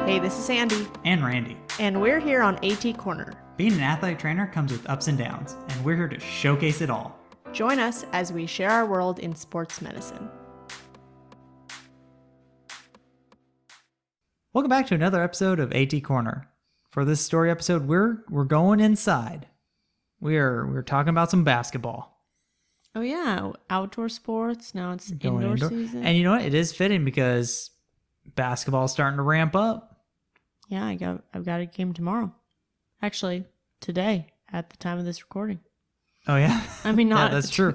Hey, this is Andy. And Randy. And we're here on AT Corner. Being an athletic trainer comes with ups and downs, and we're here to showcase it all. Join us as we share our world in sports medicine. Welcome back to another episode of AT Corner. For this story episode, we're going inside. We're talking about some basketball. Oh yeah, outdoor sports. Now it's indoor season. And you know what? It is fitting because basketball's starting to ramp up. Yeah, I've got a game tomorrow. Actually, today at the time of this recording. Oh yeah? I mean, not. Yeah, that's true.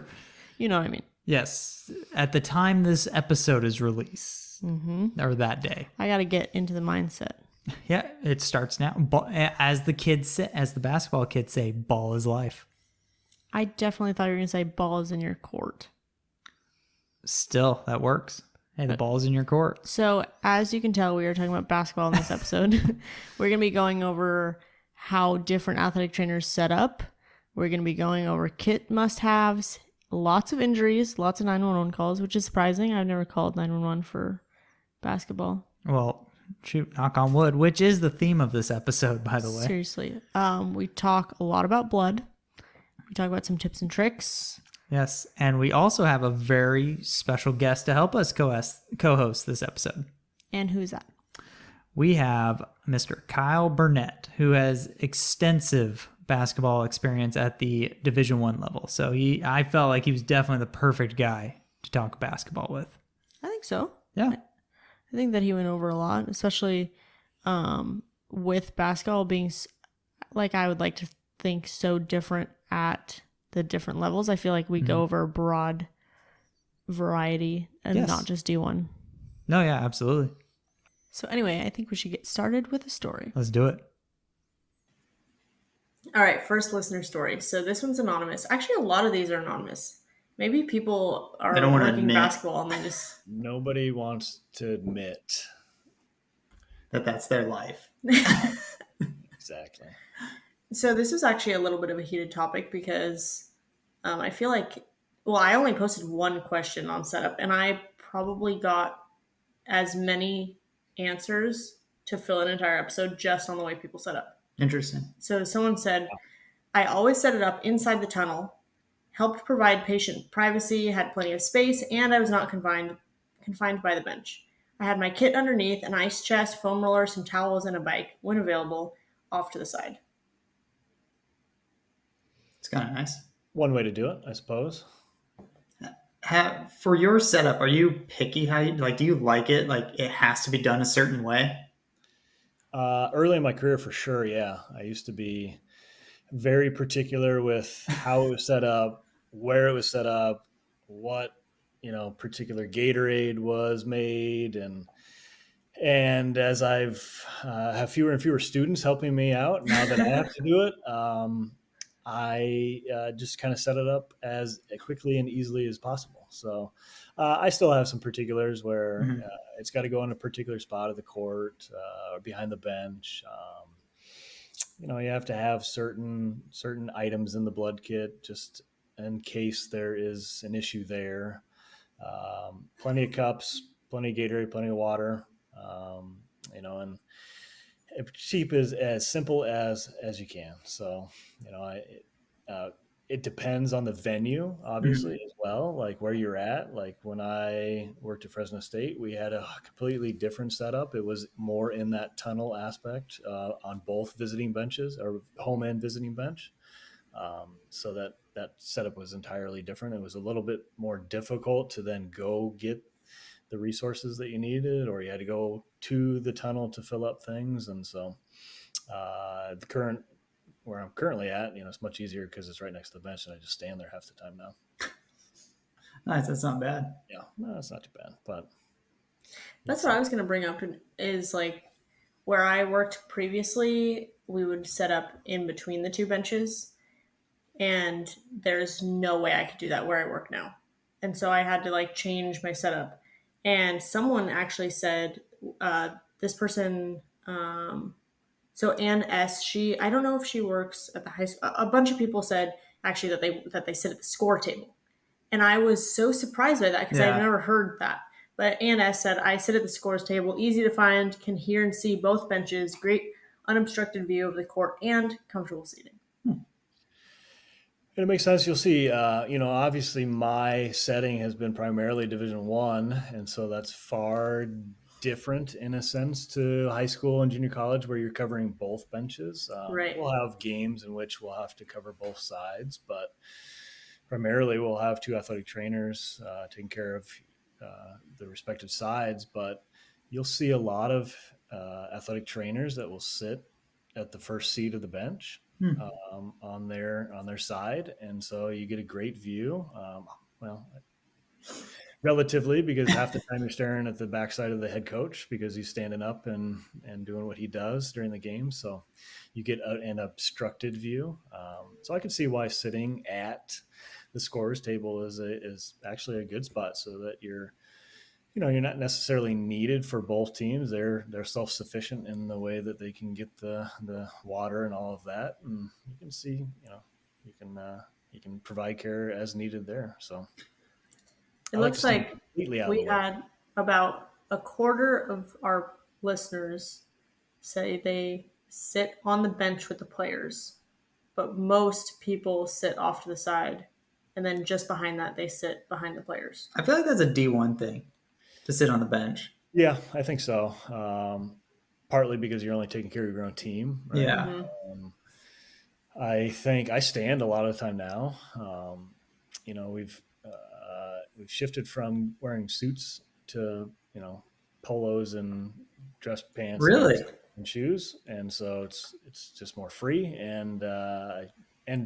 You know what I mean. Yes. At the time this episode is released. Mm-hmm. Or that day. I got to get into the mindset. Yeah, it starts now. As the basketball kids say, ball is life. I definitely thought you were going to say ball is in your court. Still, that works. Hey, the ball's in your court. So, as you can tell, we are talking about basketball in this episode. We're going to be going over how different athletic trainers set up. We're going to be going over kit must-haves, lots of injuries, lots of 911 calls, which is surprising. I've never called 911 for basketball. Well, shoot, knock on wood, which is the theme of this episode, by the way. Seriously. We talk a lot about blood. We talk about some tips and tricks. Yes, and we also have a very special guest to help us co-host this episode. And who's that? We have Mr. Kyle Burnett, who has extensive basketball experience at the Division I level. So I felt like he was definitely the perfect guy to talk basketball with. I think so. Yeah. I think that he went over a lot, especially with basketball being, like, I would like to think so different at the different levels. I feel like we go over a broad variety and not just do one. No, yeah, absolutely. So anyway, I think we should get started with a story. Let's do it. All right, first listener story. So this one's anonymous. Actually, a lot of these are anonymous. Maybe people are working basketball and they just... Nobody wants to admit that that's their life. Exactly. So this was actually a little bit of a heated topic because I feel like, well, I only posted one question on setup and I probably got as many answers to fill an entire episode just on the way people set up. Interesting. So someone said, I always set it up inside the tunnel, helped provide patient privacy, had plenty of space, and I was not confined by the bench. I had my kit underneath, an ice chest, foam roller, some towels, and a bike, when available, off to the side. It's kind of nice. One way to do it, I suppose. For your setup, are you picky? Do you like it? Like it has to be done a certain way? Early in my career, for sure, yeah. I used to be very particular with how it was set up, where it was set up, what particular Gatorade was made, and as I've have fewer and fewer students helping me out now that I have to do it, I just kind of set it up as quickly and easily as possible. So I still have some particulars where it's got to go in a particular spot of the court or behind the bench. You have to have certain items in the blood kit just in case there is an issue there. Plenty of cups, plenty of Gatorade, plenty of water, and cheap is as simple as you can. So, it depends on the venue, obviously, as well, like where you're at. Like when I worked at Fresno State, we had a completely different setup. It was more in that tunnel aspect on both visiting benches or home and visiting bench. So that setup was entirely different. It was a little bit more difficult to then go get the resources that you needed, or you had to go to the tunnel to fill up things. And so where I'm currently at, it's much easier because it's right next to the bench and I just stand there half the time now. Nice. That's not bad. Yeah, no, that's not too bad. But that's what I was going to bring up is like where I worked previously, we would set up in between the two benches and there's no way I could do that where I work now. And so I had to change my setup. And someone actually said, this person, so Ann S, I don't know if she works at the high school. A bunch of people said actually that they sit at the score table. And I was so surprised by that because I've never heard that. But Anna said, I sit at the scores table, easy to find, can hear and see both benches, great unobstructed view of the court, and comfortable seating. It makes sense. You'll see, obviously my setting has been primarily Division One, and so that's far different in a sense to high school and junior college where you're covering both benches. Right. We'll have games in which we'll have to cover both sides, but primarily we'll have two athletic trainers taking care of the respective sides. But you'll see a lot of athletic trainers that will sit at the first seat of the bench on their side, and so you get a great view. Relatively, because half the time you're staring at the backside of the head coach because he's standing up and doing what he does during the game. So you get an obstructed view. So I can see why sitting at the scorers table is actually a good spot, so that you're not necessarily needed for both teams. They're self-sufficient in the way that they can get the water and all of that, and you can see you can provide care as needed there. So it looks like we had about a quarter of our listeners say they sit on the bench with the players, but most people sit off to the side, and then just behind that they sit behind the players. I feel like that's a D1 thing, to sit on the bench. Yeah, I think so. Partly because you're only taking care of your own team. Right? Yeah. Mm-hmm. I think I stand a lot of the time now. We've shifted from wearing suits to polos and dress pants. Really? And shoes, and so it's just more free. And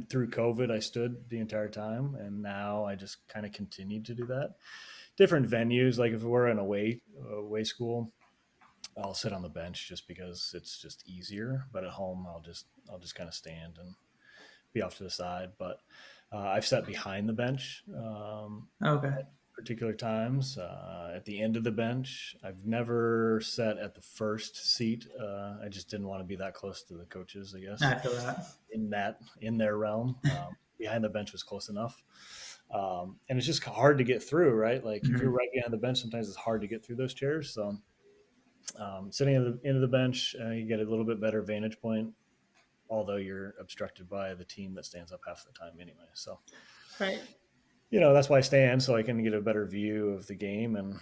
through COVID, I stood the entire time, and now I just kind of continued to do that. Different venues, like if we're in away school, I'll sit on the bench just because it's just easier. But at home, I'll just kind of stand and be off to the side. But I've sat behind the bench Okay. at particular times, at the end of the bench. I've never sat at the first seat. I just didn't want to be that close to the coaches, I guess. I feel that. In their realm. Behind the bench was close enough. And it's just hard to get through, right? Like if you're right behind the bench, sometimes it's hard to get through those chairs. So sitting at the end of the bench, you get a little bit better vantage point, although you're obstructed by the team that stands up half the time anyway. So, right. That's why I stand, so I can get a better view of the game and,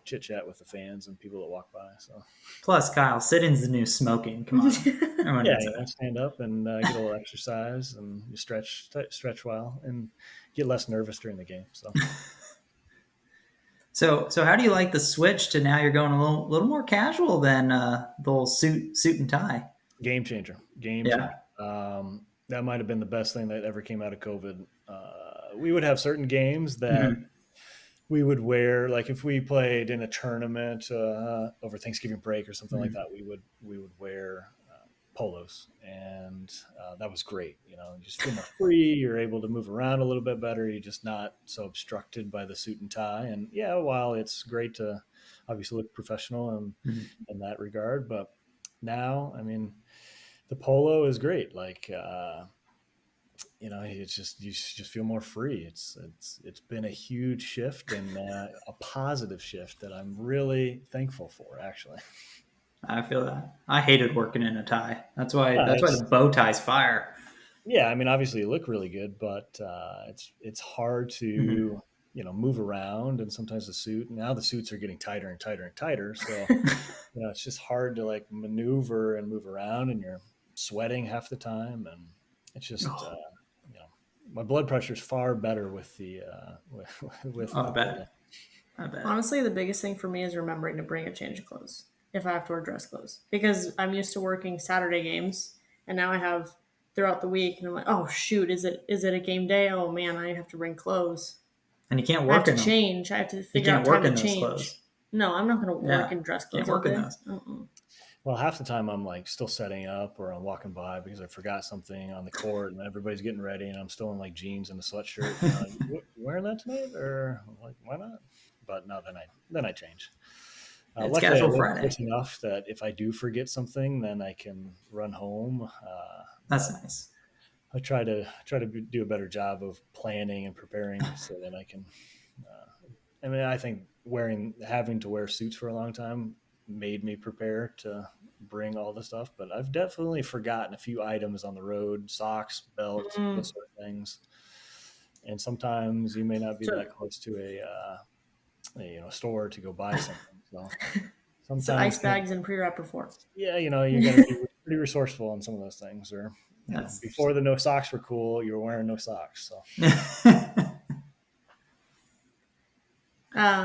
chit chat with the fans and people that walk by. So, plus, Kyle, sitting's the new smoking. Come on. Yeah, stand up and get a little exercise, and you stretch well and get less nervous during the game. So how do you like the switch to now you're going a little more casual than the whole suit and tie? Game changer. Changer. That might have been the best thing that ever came out of COVID. We would have certain games that we would wear, like if we played in a tournament over Thanksgiving break or something like that, we would wear polos, and that was great. You just feel more free. You're able to move around a little bit better. You're just not so obstructed by the suit and tie. And yeah, while it's great to obviously look professional in that regard, but now, I mean, the polo is great. Like, it's just, you just feel more free. It's been a huge shift, and a positive shift that I'm really thankful for, actually. I feel that. I hated working in a tie. That's why the bow ties fire. Yeah, I mean, obviously you look really good, but it's hard to move around, and sometimes the suits are getting tighter and tighter and tighter. So it's just hard to like maneuver and move around, and you're sweating half the time, and it's just my blood pressure is far better with the with. I bet. Honestly, the biggest thing for me is remembering to bring a change of clothes if I have to wear dress clothes, because I'm used to working Saturday games, and now I have throughout the week, and I'm like, oh shoot, is it a game day? Oh man, I have to bring clothes. And you can't work in them. Change. I have to figure out time to change. Clothes. No, I'm not going to work in dress clothes. Can't work in those. Well, half the time I'm like still setting up, or I'm walking by because I forgot something on the court, and everybody's getting ready, and I'm still in like jeans and a sweatshirt. You wearing that tonight, or I'm like, why not? But no, then I change. It's luckily, casual Friday. It's enough that if I do forget something, then I can run home. That's nice. I try to do a better job of planning and preparing so that I can I mean, I think having to wear suits for a long time made me prepare to bring all the stuff, but I've definitely forgotten a few items on the road, socks, belt, Mm. those sort of things. And sometimes you may not be So, that close to a store to go buy something. So so ice sometimes, bags and pre-wrap before. yeah, you got to be pretty resourceful on some of those things. Or Yes. before the no socks were cool, you were wearing no socks. So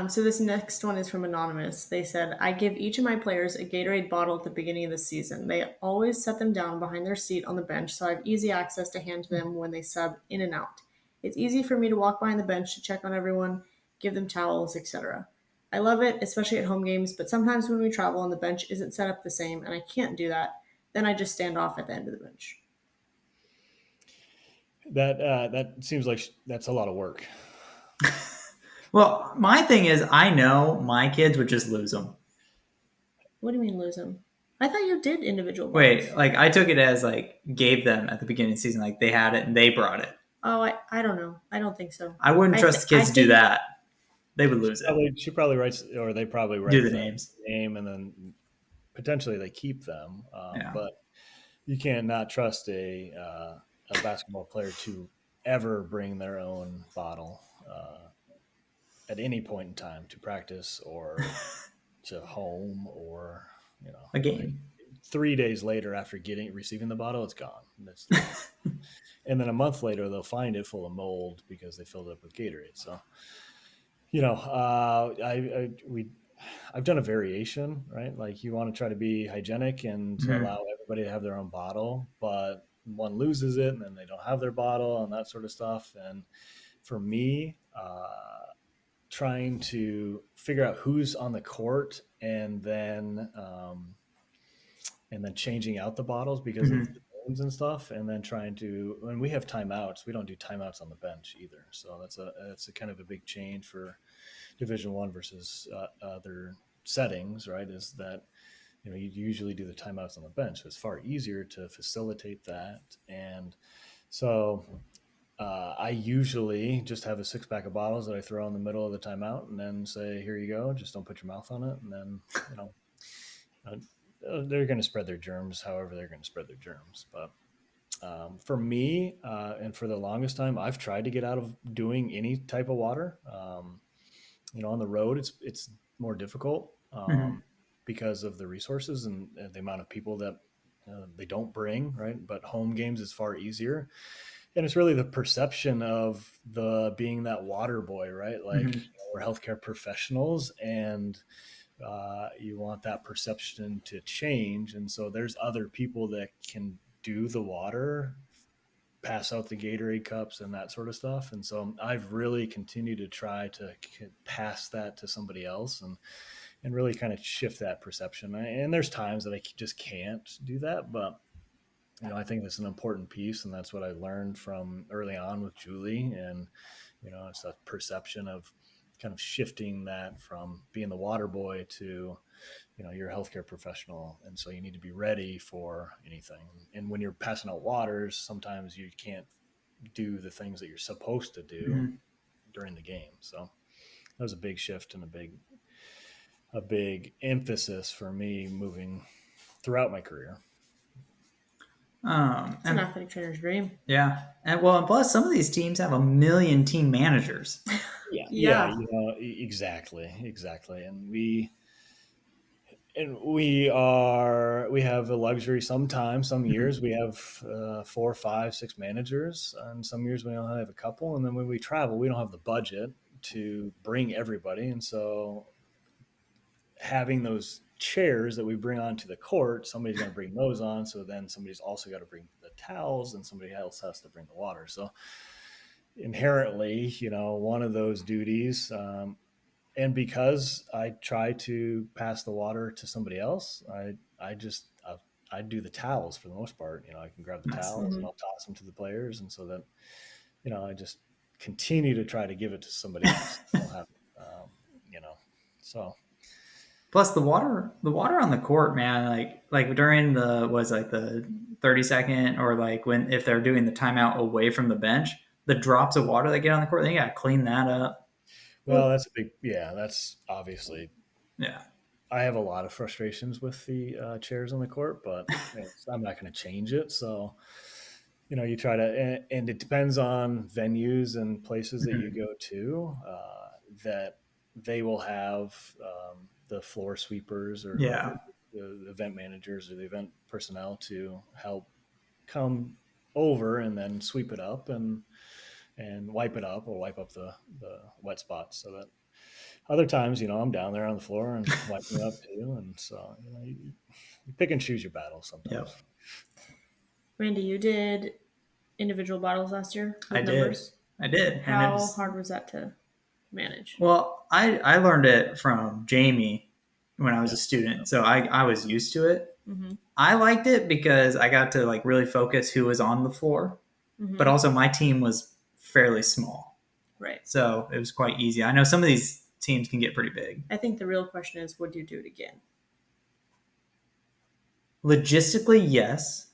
So this next one is from Anonymous. They said, I give each of my players a Gatorade bottle at the beginning of the season. They always set them down behind their seat on the bench, so I have easy access to hand to them when they sub in and out. It's easy for me to walk behind the bench to check on everyone, give them towels, etc. I love it, especially at home games, but sometimes when we travel and the bench isn't set up the same and I can't do that, then I just stand off at the end of the bench. that seems like that's a lot of work. Well, my thing is, I know my kids would just lose them. What do you mean lose them? I thought you did individual bottles. Wait, like I took it as like gave them at the beginning of the season, like they had it and they brought it. Oh, I don't know. I don't think so. I wouldn't trust the kids to do that. They would lose it. She probably writes, or they probably write Do the names. name, and then potentially they keep them. Yeah. But you can't not trust a basketball player to ever bring their own bottle at any point in time to practice or to home or A game. like 3 days later after receiving the bottle, it's gone. And then a month later they'll find it full of mold because they filled it up with Gatorade. So I've done a variation, right? Like you want to try to be hygienic and allow everybody to have their own bottle, but one loses it and then they don't have their bottle and that sort of stuff. And for me, trying to figure out who's on the court and then changing out the bottles because of the bones and stuff, and then when we have timeouts, we don't do timeouts on the bench either. So that's a kind of a big change for Division I versus other settings, right? Is that you usually do the timeouts on the bench, so it's far easier to facilitate that. And so I usually just have a 6-pack of bottles that I throw in the middle of the timeout and then say, here you go, just don't put your mouth on it. And then they're going to spread their germs however they're going to spread their germs. But for me, and for the longest time, I've tried to get out of doing any type of water. On the road, it's more difficult because of the resources and the amount of people that they don't bring, right? But home games is far easier. And it's really the perception of being that water boy, right? Like we're healthcare professionals and you want that perception to change. And so there's other people that can do the water, pass out the Gatorade cups and that sort of stuff. And so I've really continued to try to pass that to somebody else and really kind of shift that perception. And there's times that I just can't do that, but I think that's an important piece, and that's what I learned from early on with Julie. And it's a perception of kind of shifting that from being the water boy to you're a healthcare professional, and so you need to be ready for anything. And when you're passing out waters, sometimes you can't do the things that you're supposed to do during the game. So that was a big shift and a big emphasis for me moving throughout my career. It's an athletic trainer's dream. Yeah. And plus some of these teams have 1 million team managers. Yeah. Exactly. And we have a luxury sometimes. Some years we have 4, 5, 6 managers, and some years we only have a couple. And then when we travel, we don't have the budget to bring everybody. And so having those chairs that we bring onto the court, somebody's going to bring those on. So then somebody's also got to bring the towels and somebody else has to bring the water. So inherently, one of those duties, and because I try to pass the water to somebody else, I do the towels for the most part. I can grab the towels and I'll toss them to the players. And so that, I just continue to try to give it to somebody else. So. Plus the water on the court, man, like during the 30-second or if they're doing the timeout away from the bench, the drops of water that get on the court, they got to clean that up. Well, that's a big, yeah, that's obviously, Yeah. I have a lot of frustrations with the chairs on the court, but I'm not going to change it. So, you try to, and it depends on venues and places that you Mhm. go to, that they will have the floor sweepers or Yeah. the event managers or the event personnel to help come over and then sweep it up and wipe it up or wipe up the wet spots so that other times, I'm down there on the floor and wiping it up too. And so, you pick and choose your battles Yep. sometimes. Randy, you did individual bottles last year I with did. numbers. I did. And it How was, hard was that to manage? well, I learned it from Jamie when I was Yeah. a student. So I was used to it. Mm-hmm. I liked it because I got to like really focus who was on the floor, but Mm-hmm. also my team was fairly small. Right. So it was quite easy. I know some of these teams can get pretty big. I think the real question is, would you do it again? Logistically, yes,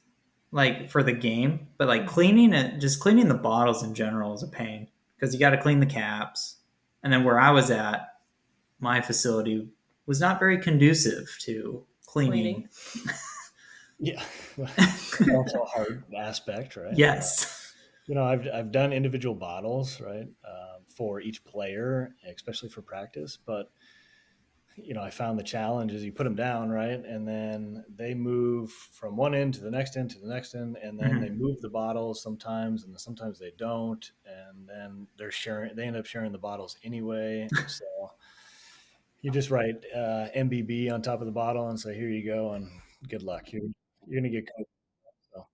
like for the game, but like cleaning it, just cleaning the bottles in general is a pain because you got to clean the caps. And then where I was at, my facility was not very conducive to cleaning. Yeah. It's also a hard aspect, right? Yes. I've done individual bottles, right, for each player, especially for practice. But I found the challenge is you put them down, right, and then they move from one end to the next end to the next end, and then they Mhm. move the bottles sometimes, and sometimes they don't, and then they end up sharing the bottles anyway. So you just write MBB on top of the bottle and say, "Here you go," and good luck. You're gonna get cooked. So.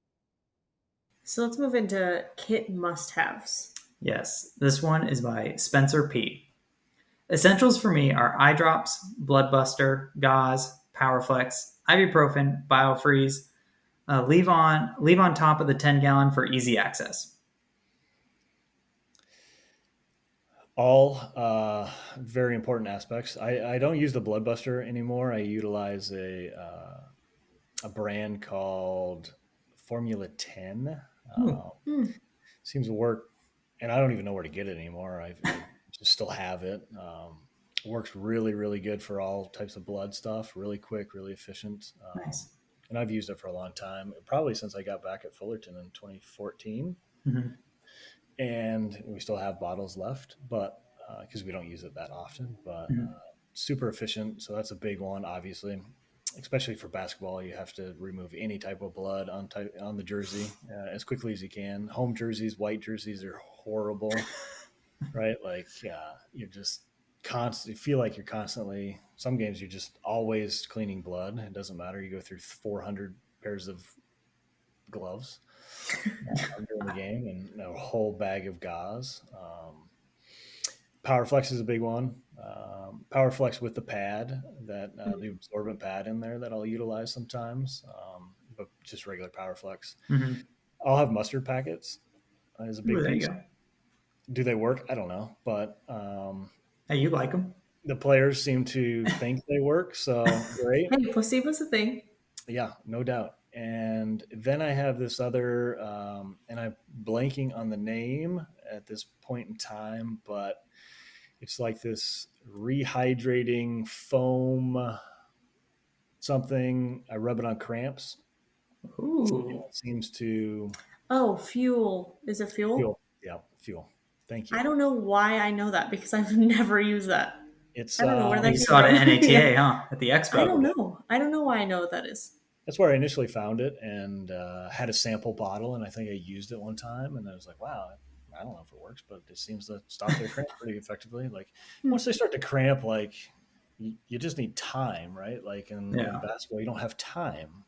So let's move into kit must-haves. Yes. This one is by Spencer P. Essentials for me are eye drops, bloodbuster, gauze, powerflex, ibuprofen, biofreeze. Leave on top of the 10-gallon for easy access. All very important aspects. I don't use the Bloodbuster anymore. I utilize a brand called Formula 10. Ooh, Seems to work, and I don't even know where to get it anymore. I just still have it. Works really, really good for all types of blood stuff. Really quick, really efficient. nice. And I've used it for a long time, probably since I got back at Fullerton in 2014. Mm-hmm. And we still have bottles left, but because we don't use it that often, but Mm-hmm. super efficient. So that's a big one, obviously, especially for basketball. You have to remove any type of blood on the jersey as quickly as you can. Home jerseys, white jerseys are horrible, right? Like you're just constantly feel like you're constantly. Some games you're just always cleaning blood. It doesn't matter. You go through 400 pairs of gloves during the game and a whole bag of gauze. Powerflex is a big one. Powerflex with the pad, the absorbent pad in there that I'll utilize sometimes, but just regular Powerflex. Mm-hmm. I'll have mustard packets as a Ooh, big there you piece. go. Do they work? I don't know, but Hey, you like them? the players seem to think they work, so great. Hey, placebo's a thing. Yeah, no doubt. And then I have this other, and I'm blanking on the name at this point in time, but it's like this rehydrating foam something. I rub it on cramps. Ooh. It seems to Oh, fuel. Is it fuel? fuel. Yeah, fuel. Thank you. I don't know why I know that because I've never used that. It's I don't know where Oh, that you came saw it from. at Yeah. NATA, huh? At the I expo. don't probably know. I don't know why I know what that is. that's where I initially found it and had a sample bottle, and I think I used it one time, and I was like, wow. I don't know if it works, but it seems to stop their cramp pretty effectively. Like once they start to cramp, like you just need time, right? Like in Yeah. basketball, you don't have time.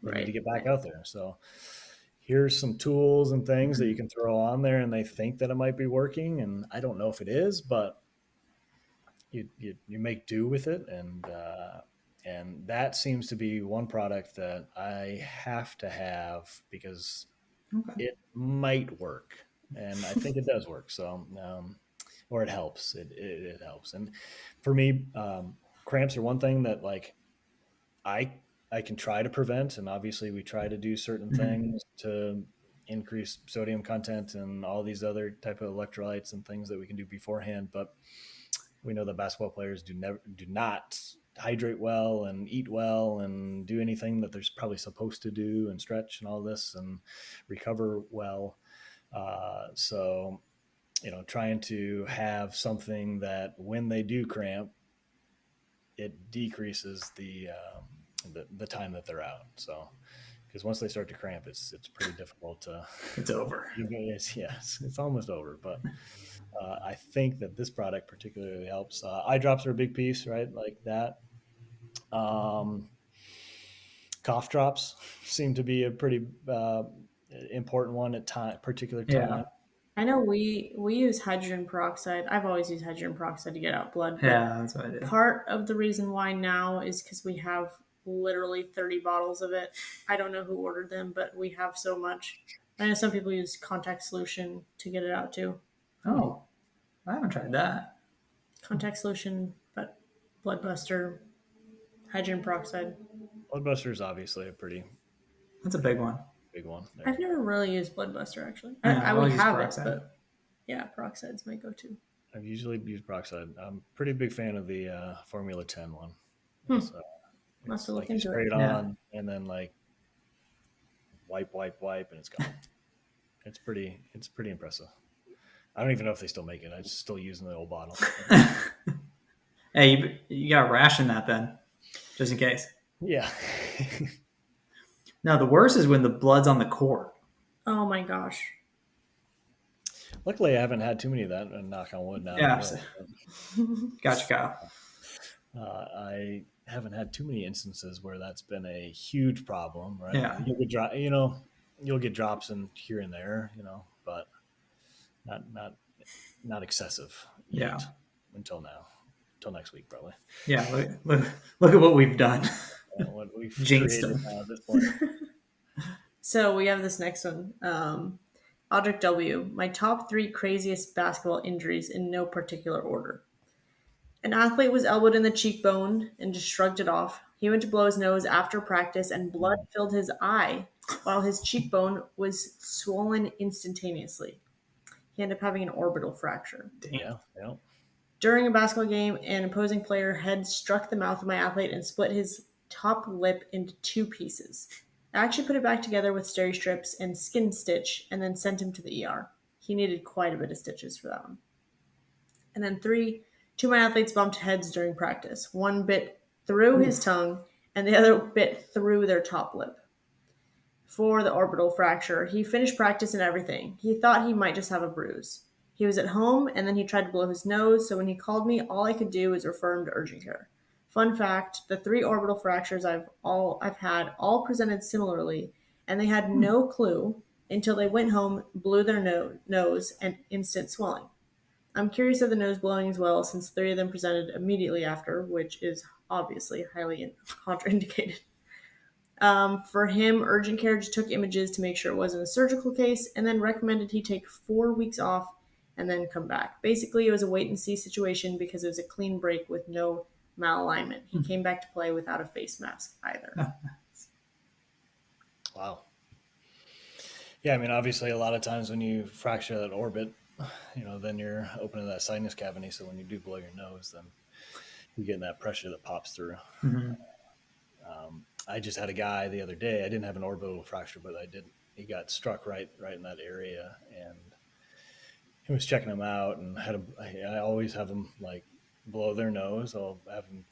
You need to Right. get back out there. So here's some tools and things that you Mhm. can throw on there, and they think that it might be working, and I don't know if it is, but you make do with it, and that seems to be one product that I have to have because Okay. it might work, and I think it does work. So, or it helps. It helps, and for me, cramps are one thing that like I I can try to prevent, and obviously we try to do certain Mhm. things to increased sodium content and all these other type of electrolytes and things that we can do beforehand. But we know that basketball players do not hydrate well and eat well and do anything that they're probably supposed to do and stretch and all this and recover well. So, trying to have something that when they do cramp, it decreases the time that they're out. So, because once they start to cramp, it's pretty difficult to. It's over. It's almost over. But I think that this product particularly helps. Eye drops are a big piece, right? Like that. Cough drops seem to be a pretty important one at particular time. Yeah. I know we use hydrogen peroxide. I've always used hydrogen peroxide to get out blood. Yeah, that's what I did. Part of the reason why now is because we have literally 30 bottles of it. I don't know who ordered them, but we have so much. I know some people use contact solution to get it out too. Oh, I haven't tried that. Contact solution, but blood buster, hydrogen peroxide. Blood buster is obviously a pretty That's a big one. big one. There. I've never really used blood buster actually. Yeah, I would I'll use have peroxide. it, but yeah, peroxide's my go-to. I've usually used peroxide. I'm a pretty big fan of the Formula 10 one. So Must have like looked you into spray it. it on and then like wipe, and it's gone. It's pretty impressive. I don't even know if they still make it. I'm still using the old bottle. Hey, you got to ration that then, just in case. Yeah. No, the worst is when the blood's on the court. Oh my gosh. Luckily, I haven't had too many of that. And knock on wood now. Yeah. Gotcha, Kyle. I haven't had too many instances where that's been a huge problem, right? Yeah. You'll get drops in here and there, but not excessive. Yeah. Until now, until next week probably. Yeah. Look at what we've done. What we've Jinxed created them. at this point. So we have this next one. Audric W. My top 3 craziest basketball injuries in no particular order. An athlete was elbowed in the cheekbone and just shrugged it off. He went to blow his nose after practice and blood filled his eye while his cheekbone was swollen instantaneously. He ended up having an orbital fracture. Yeah. During a basketball game, an opposing player head struck the mouth of my athlete and split his top lip into 2 pieces. I actually put it back together with steri strips and skin stitch and then sent him to the ER. He needed quite a bit of stitches for that one. And then 3, 2 of my athletes bumped heads during practice. One bit through his tongue and the other bit through their top lip. For the orbital fracture, he finished practice and everything. He thought he might just have a bruise. He was at home and then he tried to blow his nose, so when he called me, all I could do was refer him to urgent care. Fun fact, the 3 orbital fractures I've had all presented similarly, and they had no clue until they went home, blew their nose, and instant swelling. I'm curious of the nose blowing as well, since 3 of them presented immediately after, which is obviously highly contraindicated. For him, urgent care just took images to make sure it wasn't a surgical case, and then recommended he take 4 weeks off and then come back. Basically, it was a wait-and-see situation because it was a clean break with no malalignment. He came back to play without a face mask either. Wow. Yeah, I mean, obviously, a lot of times when you fracture that orbit, then you're opening that sinus cavity. So when you do blow your nose, then you're getting that pressure that pops through. Mm-hmm. I just had a guy the other day. I didn't have an orbital fracture, but I did. He got struck right in that area, and he was checking him out. And I always have them like blow their nose. I'll have them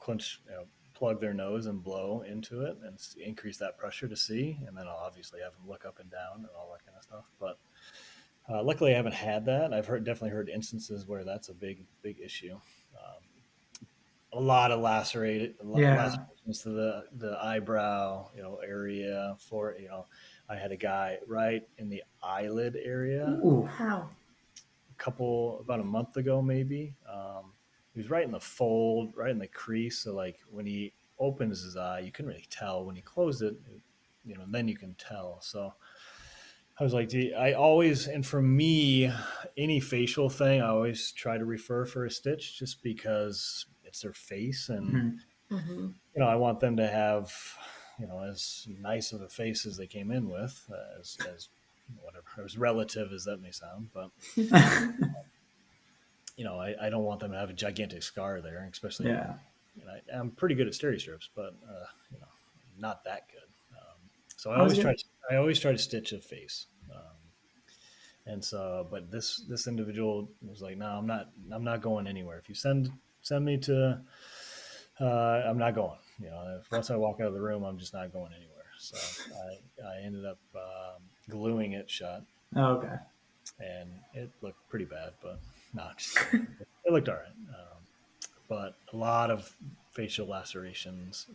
plug their nose and blow into it and increase that pressure to see. And then I'll obviously have them look up and down and all that kind of stuff. But luckily, I haven't had that. I've definitely heard instances where that's a big issue. A lot of lacerations to the eyebrow, area for, I had a guy right in the eyelid area. Ooh. How? About a month ago, maybe. He was right in the fold, right in the crease. So like when he opens his eye, you couldn't really tell. When he closed it, then you can tell. So I was like, and for me, any facial thing, I always try to refer for a stitch just because it's their face. And, I want them to have, as nice of a face as they came in with, as whatever, as relative as that may sound, but I don't want them to have a gigantic scar there, especially. Yeah. I'm pretty good at steri strips, but not that good. So I was good. I always try to stitch a face. And so, but this individual was like, no, I'm not going anywhere. If you send me to, I'm not going. Once I walk out of the room, I'm just not going anywhere. So I ended up gluing it shut, Oh, okay. and it looked pretty bad, but no, it looked all right. But a lot of facial lacerations.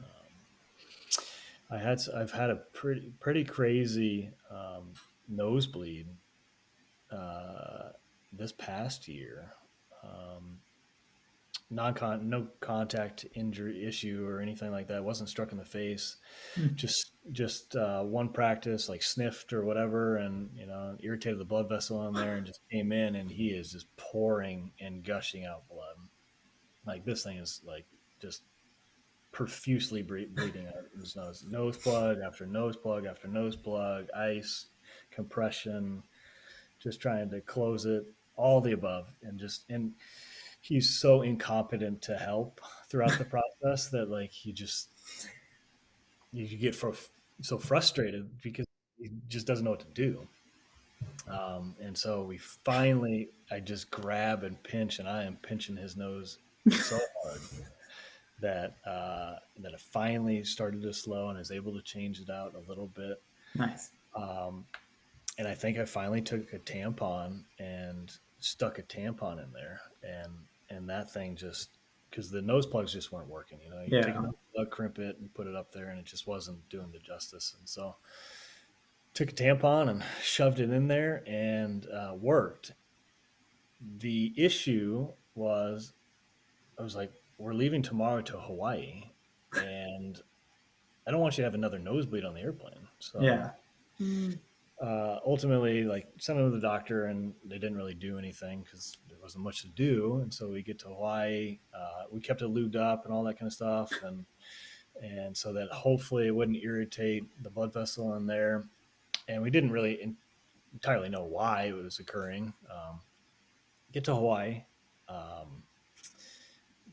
I've had a pretty crazy nosebleed this past year. No contact injury issue or anything like that. Wasn't struck in the face. Just one practice, like sniffed or whatever, and irritated the blood vessel in there, and just came in, and he is just pouring and gushing out blood. Like this thing is like just profusely bleeding out his nose plug after nose plug after nose plug, ice, compression, just trying to close it, all the above, and he's so incompetent to help throughout the process that like you get so frustrated because he just doesn't know what to do. And so I just grab and pinch, and I am pinching his nose so hard that it finally started to slow, and I was able to change it out a little bit. Nice. And I think I finally took a tampon and stuck a tampon in there, and that thing just, because the nose plugs just weren't working. You take a plug, crimp it, and put it up there, and it just wasn't doing the justice. And so took a tampon and shoved it in there, and worked. The issue was, I was like, we're leaving tomorrow to Hawaii, and I don't want you to have another nosebleed on the airplane. So yeah. Ultimately, like, sent him to the doctor, and they didn't really do anything because there wasn't much to do. And so we get to Hawaii, we kept it lubed up and all that kind of stuff, and so that hopefully it wouldn't irritate the blood vessel in there. And we didn't really entirely know why it was occurring. Get to Hawaii,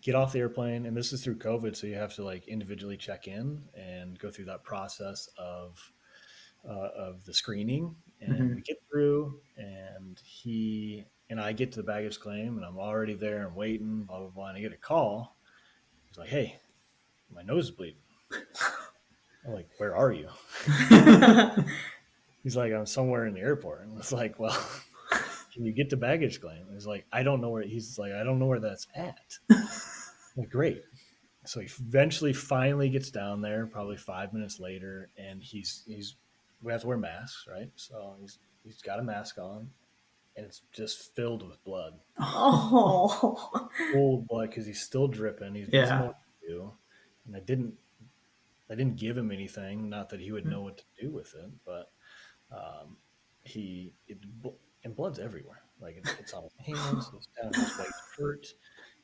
get off the airplane, and this is through COVID, so you have to like individually check in and go through that process of the screening. And we get through, and I get to the baggage claim, and I'm already there and waiting, blah blah blah, and I get a call. He's like, "Hey, my nose is bleeding." I'm like, "Where are you?" He's like, "I'm somewhere in the airport." And it's like, "Well, can you get to baggage claim?" He's like, "I don't know where." He's like, "I don't know where that's at." I'm like, great. So he eventually finally gets down there, probably 5 minutes later, and we have to wear masks, right? So he's got a mask on, and it's just filled with blood. Oh, Full blood, because he's still dripping. He doesn't know what to do, and I didn't give him anything. Not that he would know what to do with it, but and blood's everywhere. Like it's on his hands, it's down his white shirt,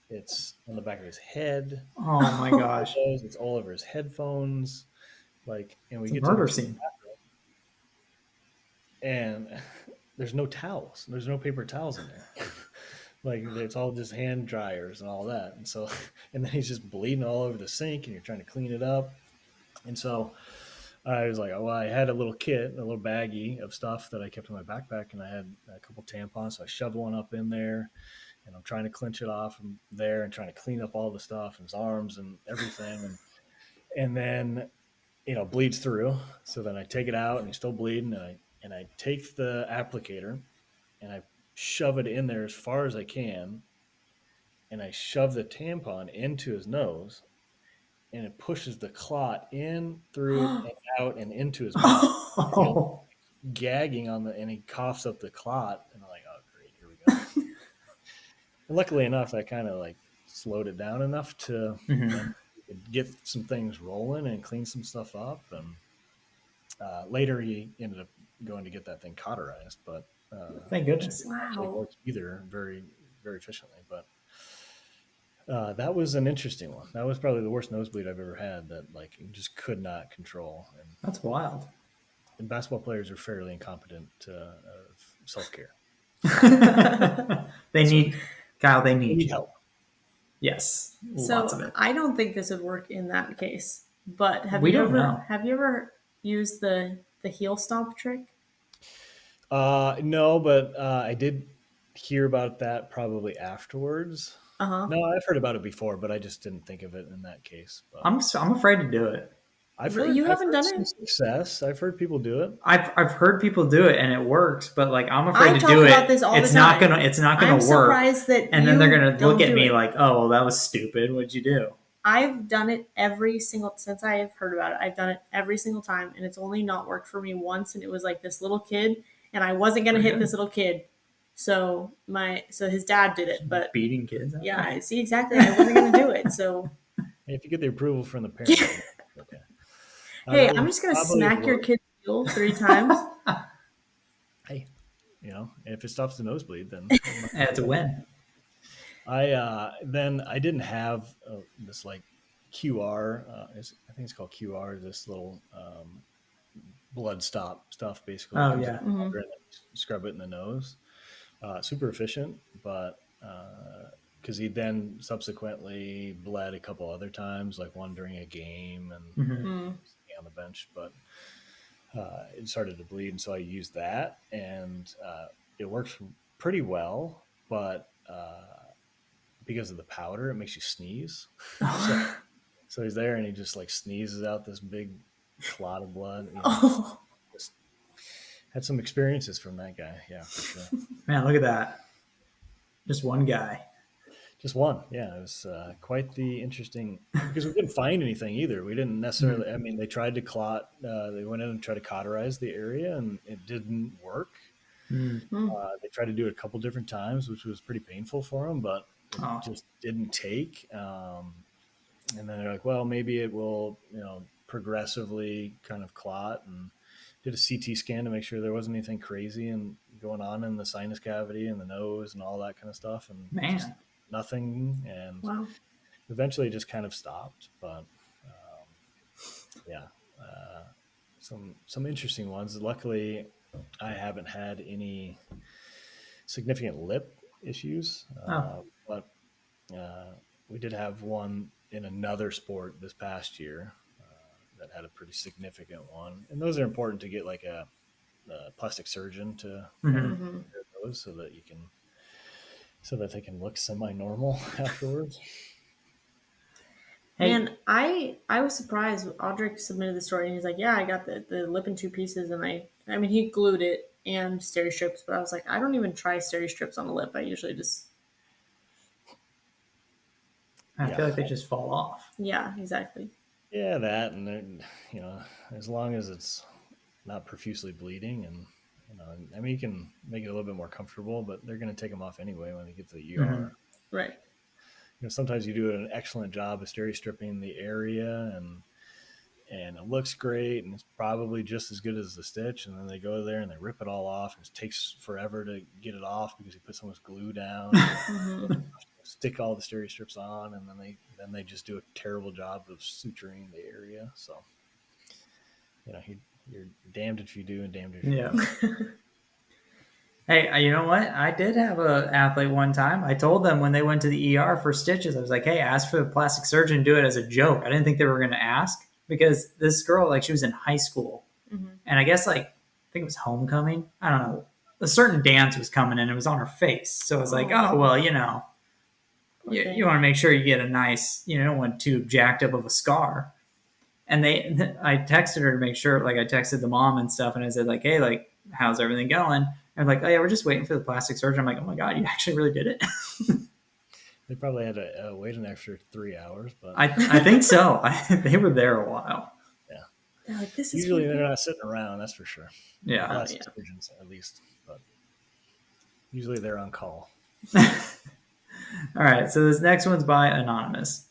it's on the back of his head. Oh my gosh! It's all over his headphones. Like, and we It's a get murder to scene. And there's no towels. There's no paper towels in there. Like, it's all just hand dryers and all that. And so, and then he's just bleeding all over the sink, and you're trying to clean it up. And so I was like, I had a little kit, a little baggie of stuff that I kept in my backpack, and I had a couple tampons. So I shoved one up in there, and I'm trying to clinch it off from there and trying to clean up all the stuff, and his arms and everything. And then, bleeds through. So then I take it out, and he's still bleeding, and I take the applicator, and I shove it in there as far as I can, and I shove the tampon into his nose, and it pushes the clot in, through, and out, and into his mouth. Gagging and he coughs up the clot, and I'm like, oh great, here we go. And luckily enough, I kind of like slowed it down enough to get some things rolling and clean some stuff up. And later he ended up going to get that thing cauterized, but thank goodness. wow. worked either very, very efficiently. But that was an interesting one. That was probably the worst nosebleed I've ever had, that like you just could not control. And That's wild. and basketball players are fairly incompetent of self-care. They need Kyle. They need you. Help. Yes, So lots of it. I don't think this would work in that case. But have We you don't ever know. have you ever used the heel stomp trick? No, but I did hear about that probably afterwards. Uh-huh. No, I've heard about it before, but I just didn't think of it in that case. But I'm afraid to do it. I've You haven't done some it? success. I've heard people do it. I've heard people do it and it works, but like I'm I afraid to talk do about it. this all the It's not time. gonna I'm work. surprised that And then they're you gonna don't look at do me it. like, oh, well, that was stupid. What'd you do? I've done it since I have heard about it. I've done it every single time, and it's only not worked for me once. And it was like this little kid, and I wasn't gonna Pretty hit good. this little kid, so his dad did it. But Beating kids. out yeah, there. I see exactly. I wasn't gonna do it. So If you get the approval from the parents, okay. hey, That would I'm just gonna probably smack your work. kid's heel 3 times. Hey, if it stops the nosebleed, then It's a win. then I didn't have this like QR. I think it's called QR. This little blood stop stuff, basically. Oh, Comes yeah. out of water and then you scrub it in the nose. Super efficient, but because he then subsequently bled a couple other times, like one during a game and Mhm. on the bench, but it started to bleed, and so I used that, and it works pretty well, but because of the powder, it makes you sneeze. So he's there, and he just like sneezes out this big clot of blood. Oh, Just had some experiences from that guy, yeah, for sure. Man, look at that. Just one guy. Just one, yeah. It was quite the interesting because we didn't find anything either. We didn't necessarily. I mean, they tried to clot. They went in and tried to cauterize the area, and it didn't work. They tried to do it a couple different times, which was pretty painful for them, but it just didn't take. And then they're like, well, maybe it will, progressively kind of clot, and did a CT scan to make sure there wasn't anything crazy and going on in the sinus cavity and the nose and all that kind of stuff. And Man. just nothing. And wow. eventually it just kind of stopped. But some interesting ones. Luckily, I haven't had any significant lip issues, but we did have one in another sport this past year that had a pretty significant one, and those are important to get like a plastic surgeon to repair those so that they can look semi-normal afterwards. Hey. And I was surprised. Audric submitted the story, and he's like, "Yeah, I got the lip in 2 pieces, and I mean, he glued it and steri strips, but I was like, I don't even try steri strips on the lip. I usually just I feel like they just fall off. yeah, exactly. Yeah, that, and then as long as it's not profusely bleeding, and I mean, you can make it a little bit more comfortable, but they're going to take them off anyway when they get to the ER. Right. Sometimes you do an excellent job of steri stripping the area, and it looks great, and it's probably just as good as the stitch, and then they go there and they rip it all off, and it takes forever to get it off because you put so much glue down, stick all the steri strips on, and then they just do a terrible job of suturing the area. So you're damned if you do and damned if you don't. Hey, you know what? I did have an athlete one time. I told them when they went to the ER for stitches, I was like, hey, ask for the plastic surgeon, do it as a joke. I didn't think they were going to ask because this girl, like, she was in high school. And I guess, like, I think it was homecoming. I don't know. A certain dance was coming and it was on her face. So I was like, oh, well, you want to make sure you get a nice, you don't want too jacked up of a scar. And I texted her to make sure, like, I texted the mom and stuff, and I said, like, hey, like, how's everything going? And like, oh yeah, we're just waiting for the plastic surgeon. I'm like, oh my God, you actually really did it? They probably had to wait an extra 3 hours, but I think so. They were there a while. Yeah. They're like, this is usually they're not sitting around, that's for sure. Yeah. Plastic surgeons, at least, but usually they're on call. All right, so this next one's by Anonymous.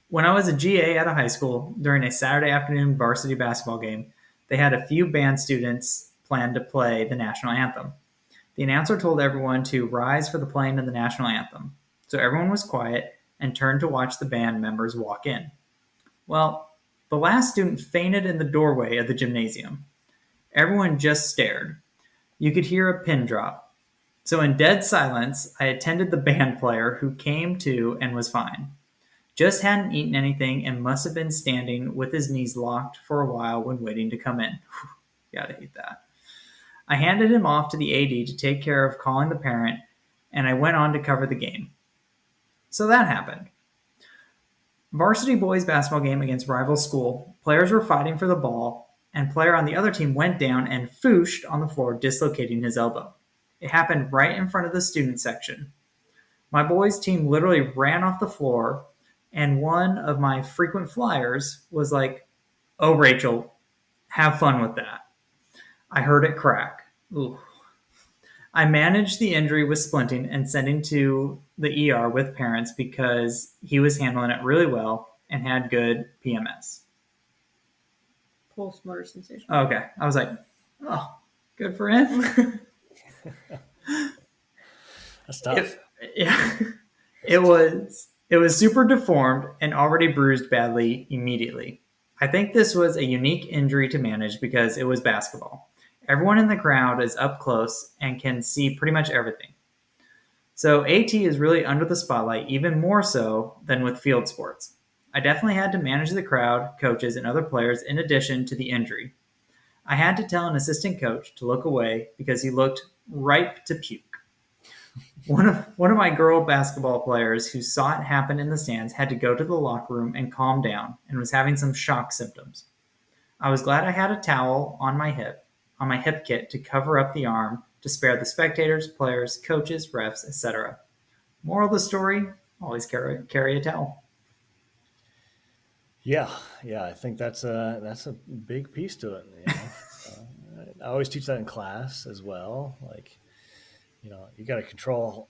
When I was a GA at a high school, during a Saturday afternoon varsity basketball game, they had a few band students planned to play the national anthem. The announcer told everyone to rise for the playing of the national anthem. So everyone was quiet and turned to watch the band members walk in. Well, the last student fainted in the doorway of the gymnasium. Everyone just stared. You could hear a pin drop. So in dead silence, I attended the band player who came to and was fine. Just hadn't eaten anything and must have been standing with his knees locked for a while when waiting to come in. Gotta hate that. I handed him off to the AD to take care of calling the parent, and I went on to cover the game. So that happened. Varsity boys basketball game against rival school. Players were fighting for the ball, and player on the other team went down and fooshed on the floor, dislocating his elbow. It happened right in front of the student section. My boys' team literally ran off the floor, and one of my frequent flyers was like, "Oh, Rachel, have fun with that." I heard it crack. Ooh. I managed the injury with splinting and sending to the ER with parents because he was handling it really well and had good PMS. Pulse motor sensation. Okay. I was like, oh, good for him. That's tough. It was super deformed and already bruised badly immediately. I think this was a unique injury to manage because it was basketball. Everyone in the crowd is up close and can see pretty much everything. So AT is really under the spotlight, even more so than with field sports. I definitely had to manage the crowd, coaches, and other players in addition to the injury. I had to tell an assistant coach to look away because he looked ripe to puke. One of my girl basketball players who saw it happen in the stands had to go to the locker room and calm down and was having some shock symptoms. I was glad I had a towel on my hip kit to cover up the arm to spare the spectators, players, coaches, refs, etc. Moral of the story, always carry a towel. Yeah, I think that's a big piece to it. You know? I always teach that in class as well. Like, you got to control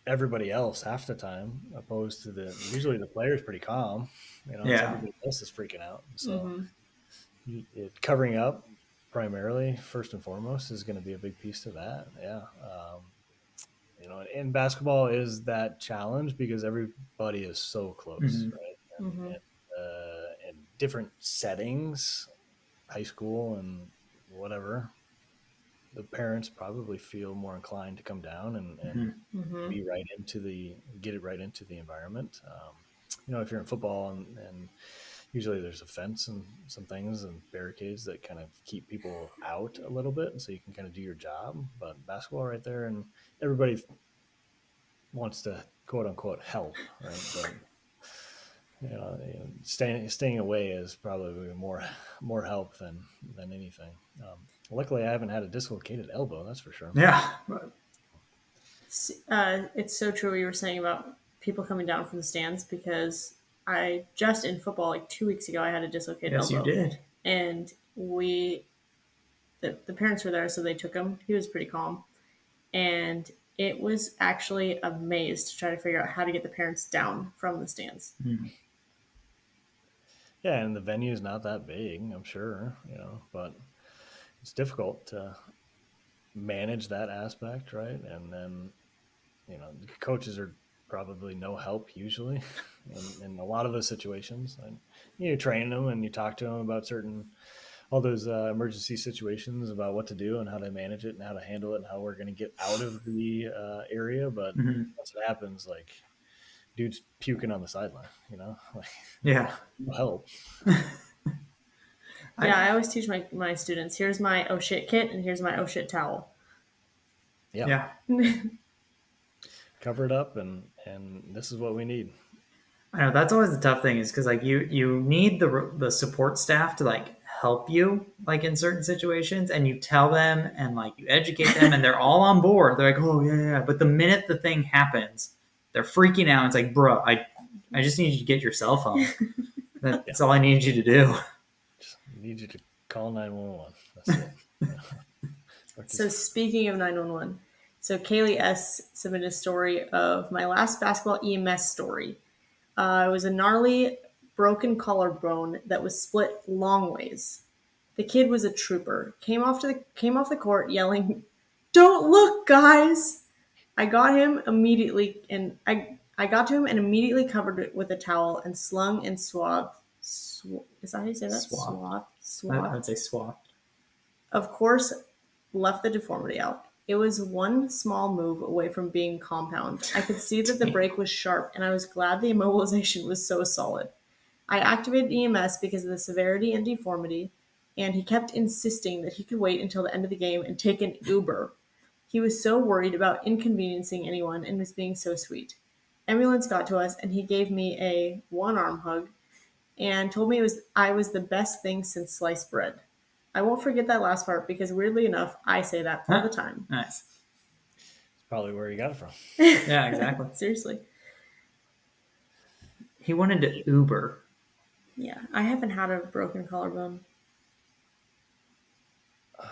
everybody else half the time, opposed to usually the player's pretty calm. It's everybody else is freaking out. So covering up primarily, first and foremost, is going to be a big piece to that. Yeah. And basketball is that challenge because everybody is so close, right? And different settings, high school and whatever, the parents probably feel more inclined to come down and get it right into the environment. If you're in football and usually there's a fence and some things and barricades that kind of keep people out a little bit, so you can kind of do your job. But basketball right there, and everybody wants to quote unquote help, right? But staying away is probably more help than anything. Luckily, I haven't had a dislocated elbow. That's for sure. Yeah. It's so true what you were saying about people coming down from the stands, because I just in football, like 2 weeks ago, I had a dislocated elbow. Yes, you did. And the parents were there, so they took him. He was pretty calm. And it was actually a maze to try to figure out how to get the parents down from the stands. Yeah, and the venue is not that big, I'm sure, but it's difficult to manage that aspect, right? And then, the coaches are probably no help usually in a lot of those situations. And you train them and you talk to them about all those emergency situations, about what to do and how to manage it and how to handle it and how we're going to get out of the area. But once it happens, like, dude's puking on the sideline, Yeah. No help. I always teach my students, here's my oh shit kit and here's my oh shit towel. Yeah. Cover it up and this is what we need. I know that's always the tough thing, is because like you need the support staff to like help you like in certain situations, and you tell them and like you educate them and they're all on board. They're like, oh yeah. But the minute the thing happens, they're freaking out. It's like, bro, I just need you to get your cell phone. That's all I need you to do. Just need you to call 911. That's it. So speaking of 911, so Kayleigh S submitted a story of my last basketball EMS story. It was a gnarly broken collarbone that was split long ways. The kid was a trooper. Came off the court yelling, "Don't look, guys!" I got him immediately, and I got to him and immediately covered it with a towel and slung and swathed. Is that how you say that? Swathed. Swathed. I would say swapped. Of course, left the deformity out. It was one small move away from being compound. I could see that the break was sharp, and I was glad the immobilization was so solid. I activated EMS because of the severity and deformity, and he kept insisting that he could wait until the end of the game and take an Uber. He was so worried about inconveniencing anyone and was being so sweet. Ambulance got to us, and he gave me a one-arm hug and told me I was the best thing since sliced bread. I won't forget that last part because weirdly enough, I say that all the time. Nice. It's probably where you got it from. Yeah, exactly. Seriously. He wanted to Uber. Yeah, I haven't had a broken collarbone.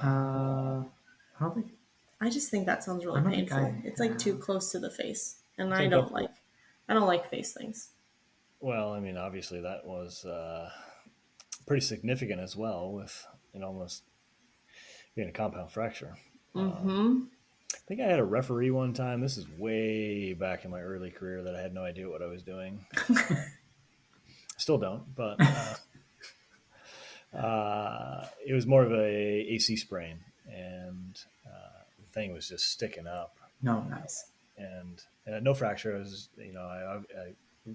I don't think. I just think that sounds really painful. It's like too close to the face, and I don't like face things. Well, I mean, obviously that was pretty significant as well, with almost being a compound fracture. I think I had a referee one time. This is way back in my early career that I had no idea what I was doing. Still don't, but it was more of a AC sprain, and the thing was just sticking up. No, nice. And no fracture. I was, I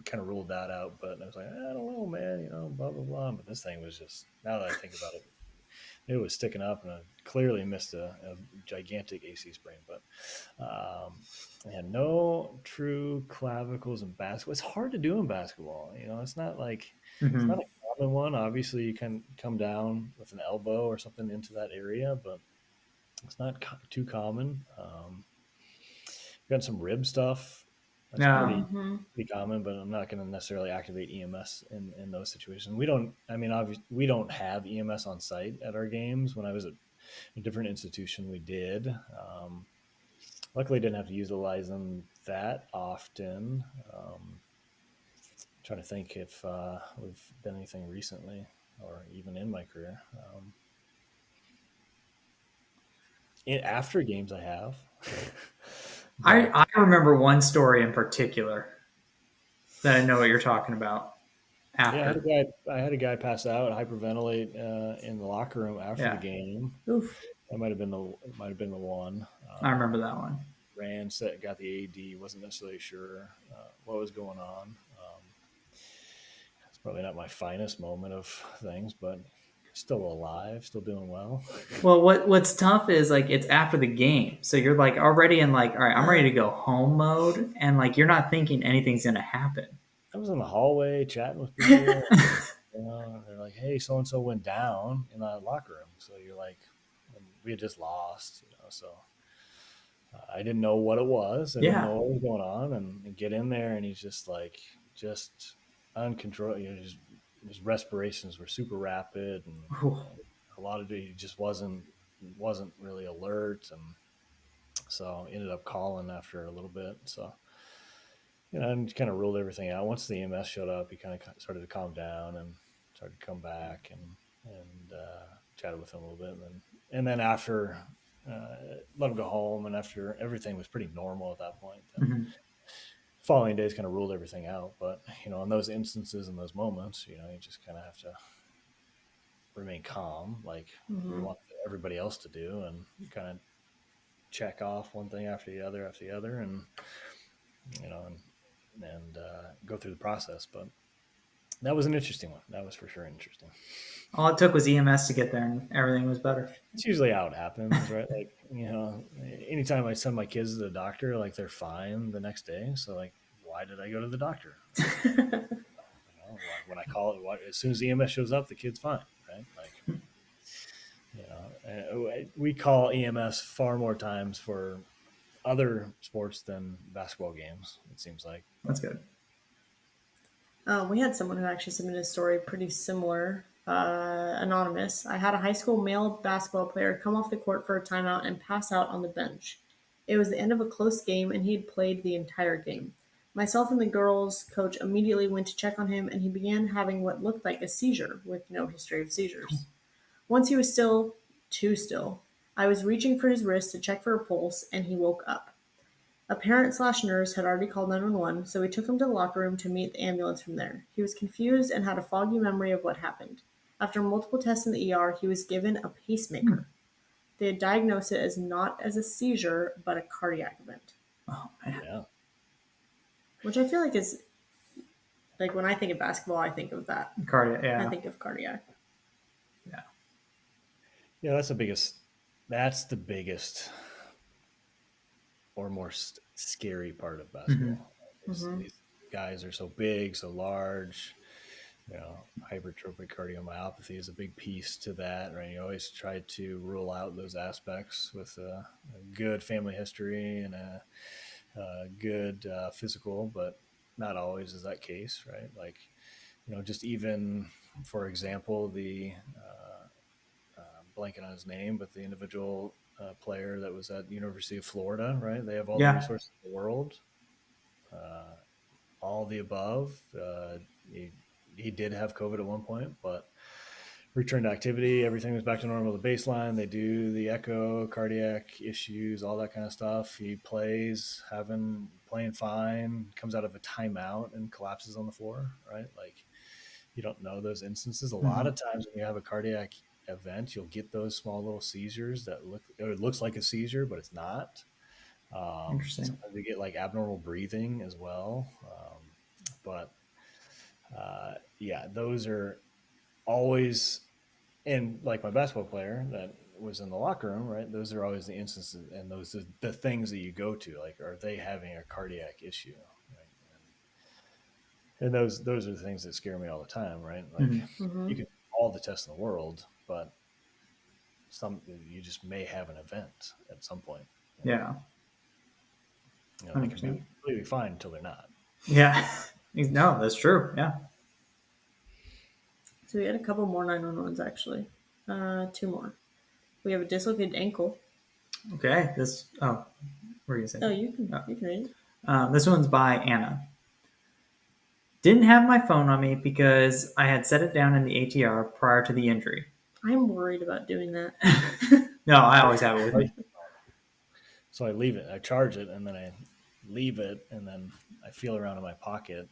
kind of ruled that out, but I was like, I don't know, man, blah, blah, blah. But this thing was just, now that I think about it, it was sticking up, and I clearly missed a gigantic AC sprain. But and no true clavicles in basketball. It's hard to do in basketball. It's not like it's not a common one. Obviously, you can come down with an elbow or something into that area, but it's not too common. Got some rib stuff. That's pretty common, but I'm not going to necessarily activate EMS in those situations. We don't have EMS on site at our games. When I was at a different institution, we did. Luckily, didn't have to utilize them that often. Trying to think if we've done anything recently or even in my career. After games, I have. I remember one story in particular that I know what you're talking about. After. Yeah, I had a guy pass out, hyperventilate in the locker room after the game. Oof. That might have been the one. I remember that one. Ran, got the AD, wasn't necessarily sure what was going on. It's probably not my finest moment of things, but still alive, still doing well. Well, what's tough is like it's after the game, so you're like already in like, all right, I'm ready to go home mode, and like you're not thinking anything's gonna happen. I was in the hallway chatting with people. They're like, "Hey, so and so went down in the locker room." So you're like, we had just lost, so I didn't know what it was. I didn't know what was going on, and get in there, and he's just uncontrolled. His respirations were super rapid, and a lot of it, he just wasn't really alert, and so ended up calling after a little bit. So and kind of ruled everything out. Once the EMS showed up, he kind of started to calm down and started to come back and chatted with him a little bit, and then after let him go home, and after everything was pretty normal at that point. Following days kind of ruled everything out, but in those instances, in those moments, you just kind of have to remain calm, like we want everybody else to do, and kind of check off one thing after the other, and go through the process. But that was an interesting one. That was for sure interesting. All it took was EMS to get there, and everything was better. It's usually how it happens, right? Like, anytime I send my kids to the doctor, like they're fine the next day. So like, why did I go to the doctor? When I call it, as soon as EMS shows up, the kid's fine, right? Like, we call EMS far more times for other sports than basketball games, it seems like. That's good. We had someone who actually submitted a story pretty similar. Anonymous. I had a high school male basketball player come off the court for a timeout and pass out on the bench. It was the end of a close game, and he had played the entire game. Myself and the girls' coach immediately went to check on him, and he began having what looked like a seizure with no history of seizures. Once he was too still, I was reaching for his wrist to check for a pulse, and he woke up. A parent/nurse had already called 911, so we took him to the locker room to meet the ambulance from there. He was confused and had a foggy memory of what happened. After multiple tests in the ER, he was given a pacemaker. They diagnose it as not as a seizure, but a cardiac event. Oh man. Yeah. Which I feel like is, like, when I think of basketball, I think of that. Cardiac. Yeah. I think of cardiac. Yeah, that's the biggest or more scary part of basketball. These guys are so big, so large. Hypertrophic cardiomyopathy is a big piece to that, right? You always try to rule out those aspects with a good family history and a good physical, but not always is that case, right? Like, just even, for example, the blanking on his name, but the individual player that was at University of Florida, right? They have all the resources in the world, all the above. He did have COVID at one point, but returned to activity. Everything was back to normal. The baseline. They do the echo, cardiac issues, all that kind of stuff. He plays, playing fine, comes out of a timeout and collapses on the floor, right? Like, you don't know those instances. A lot of times when you have a cardiac event, you'll get those small little seizures it looks like a seizure, but it's not. Interesting. Sometimes you get like abnormal breathing as well. Yeah, those are always, and like my basketball player that was in the locker room, right? Those are always the instances, and those are the things that you go to, like, are they having a cardiac issue? Right? And those are the things that scare me all the time, right? Like, you can do all the tests in the world, but you just may have an event at some point. Yeah. They can be completely fine until they're not. Yeah. No, that's true. Yeah. So we had a couple more 911s, actually. 2 more. We have a dislocated ankle. Okay. What were you saying? Oh, you can read it. This one's by Anna. Didn't have my phone on me because I had set it down in the ATR prior to the injury. I'm worried about doing that. No, I always have it with me. So I leave it. I charge it, and then I leave it, and then I feel around in my pocket.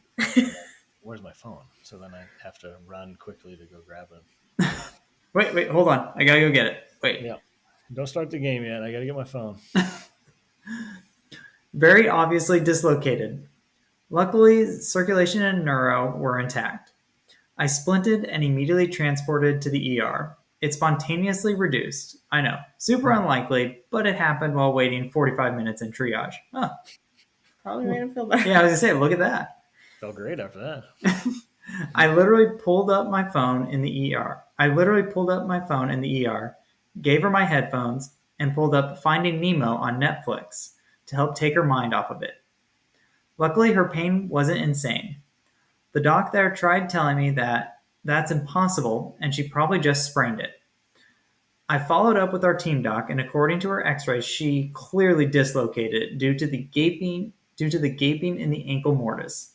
Where's my phone? So then I have to run quickly to go grab it. Wait, hold on. I gotta go get it. Wait. Yeah. Don't start the game yet. I gotta get my phone. Very obviously dislocated. Luckily, circulation and neuro were intact. I splinted and immediately transported to the ER. It spontaneously reduced. I know, super unlikely, but it happened while waiting 45 minutes in triage. Huh. Probably made him feel better. Yeah, I was gonna say, look at that. Felt great after that. I literally pulled up my phone in the ER. Gave her my headphones, and pulled up Finding Nemo on Netflix to help take her mind off of it. Luckily, her pain wasn't insane. The doc there tried telling me that that's impossible and she probably just sprained it. I followed up with our team doc, and according to her x-rays, she clearly dislocated it due to the gaping in the ankle mortise.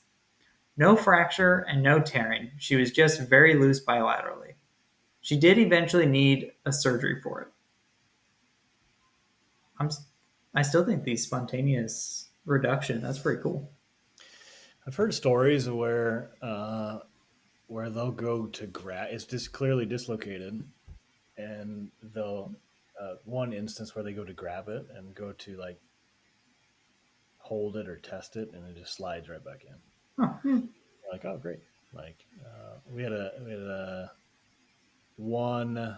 No fracture and no tearing. She was just very loose bilaterally. She did eventually need a surgery for it. I still think the spontaneous reduction, that's pretty cool. I've heard stories where they'll go to it's just clearly dislocated, and they'll one instance where they go to grab it and go to like hold it or test it, and it just slides right back in. Huh. Like, oh great! Like we had a one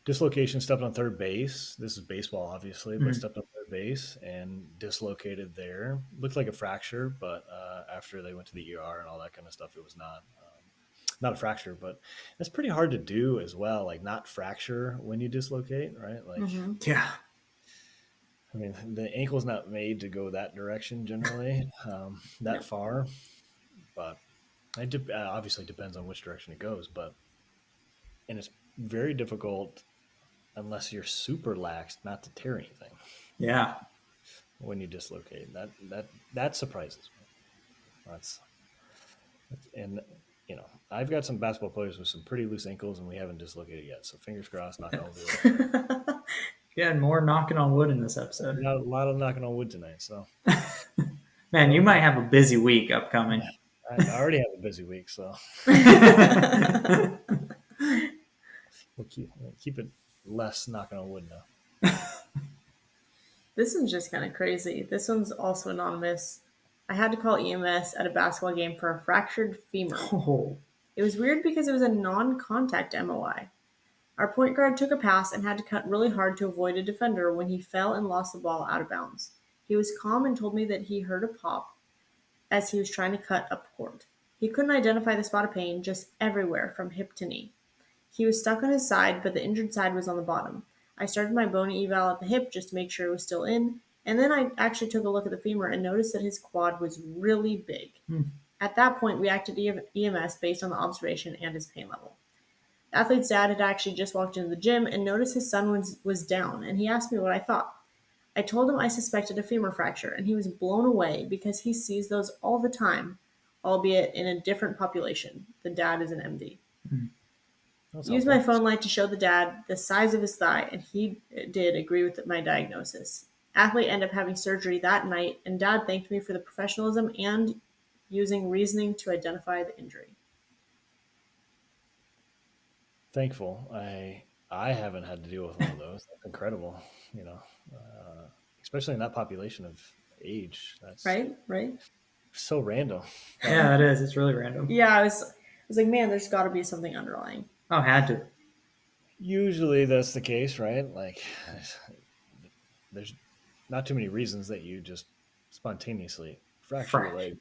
dislocation, stepped on third base. This is baseball, obviously, but stepped on third base and dislocated there. Looked like a fracture, but after they went to the ER and all that kind of stuff, it was not a fracture. But it's pretty hard to do as well, like not fracture when you dislocate, right? Like, yeah. I mean, the ankle's not made to go that direction generally, that far. But it obviously depends on which direction it goes. And it's very difficult, unless you're super lax, not to tear anything. Yeah. When you dislocate, that surprises me. And I've got some basketball players with some pretty loose ankles, and we haven't dislocated yet. So fingers crossed, knock on wood. Yeah, and more knocking on wood in this episode. Got a lot of knocking on wood tonight. So, man, you might have a busy week upcoming. I already have a busy week, so we'll keep it less knocking on wood now. This one's just kind of crazy. This one's also anonymous. I had to call EMS at a basketball game for a fractured femur. Oh. It was weird because it was a non-contact MOI. Our point guard took a pass and had to cut really hard to avoid a defender when he fell and lost the ball out of bounds. He was calm and told me that he heard a pop as he was trying to cut up court. He couldn't identify the spot of pain, just everywhere from hip to knee. He was stuck on his side, but the injured side was on the bottom. I started my bony eval at the hip just to make sure it was still in, and then I actually took a look at the femur and noticed that his quad was really big. At that point, we acted EMS based on the observation and his pain level. The athlete's dad had actually just walked into the gym and noticed his son was down, and he asked me what I thought. I told him I suspected a femur fracture, and he was blown away because he sees those all the time, albeit in a different population. The dad is an MD. Used my phone light to show the dad the size of his thigh, and he did agree with my diagnosis. Athlete ended up having surgery that night, and dad thanked me for the professionalism and using reasoning to identify the injury. Thankful. I haven't had to deal with one of those. That's incredible, especially in that population of age. That's Right. so random. Yeah, it is. It's really random. Yeah, I was like, man, there's got to be something underlying. Oh, had to. Usually that's the case, right? Like, there's not too many reasons that you just spontaneously fracture your leg.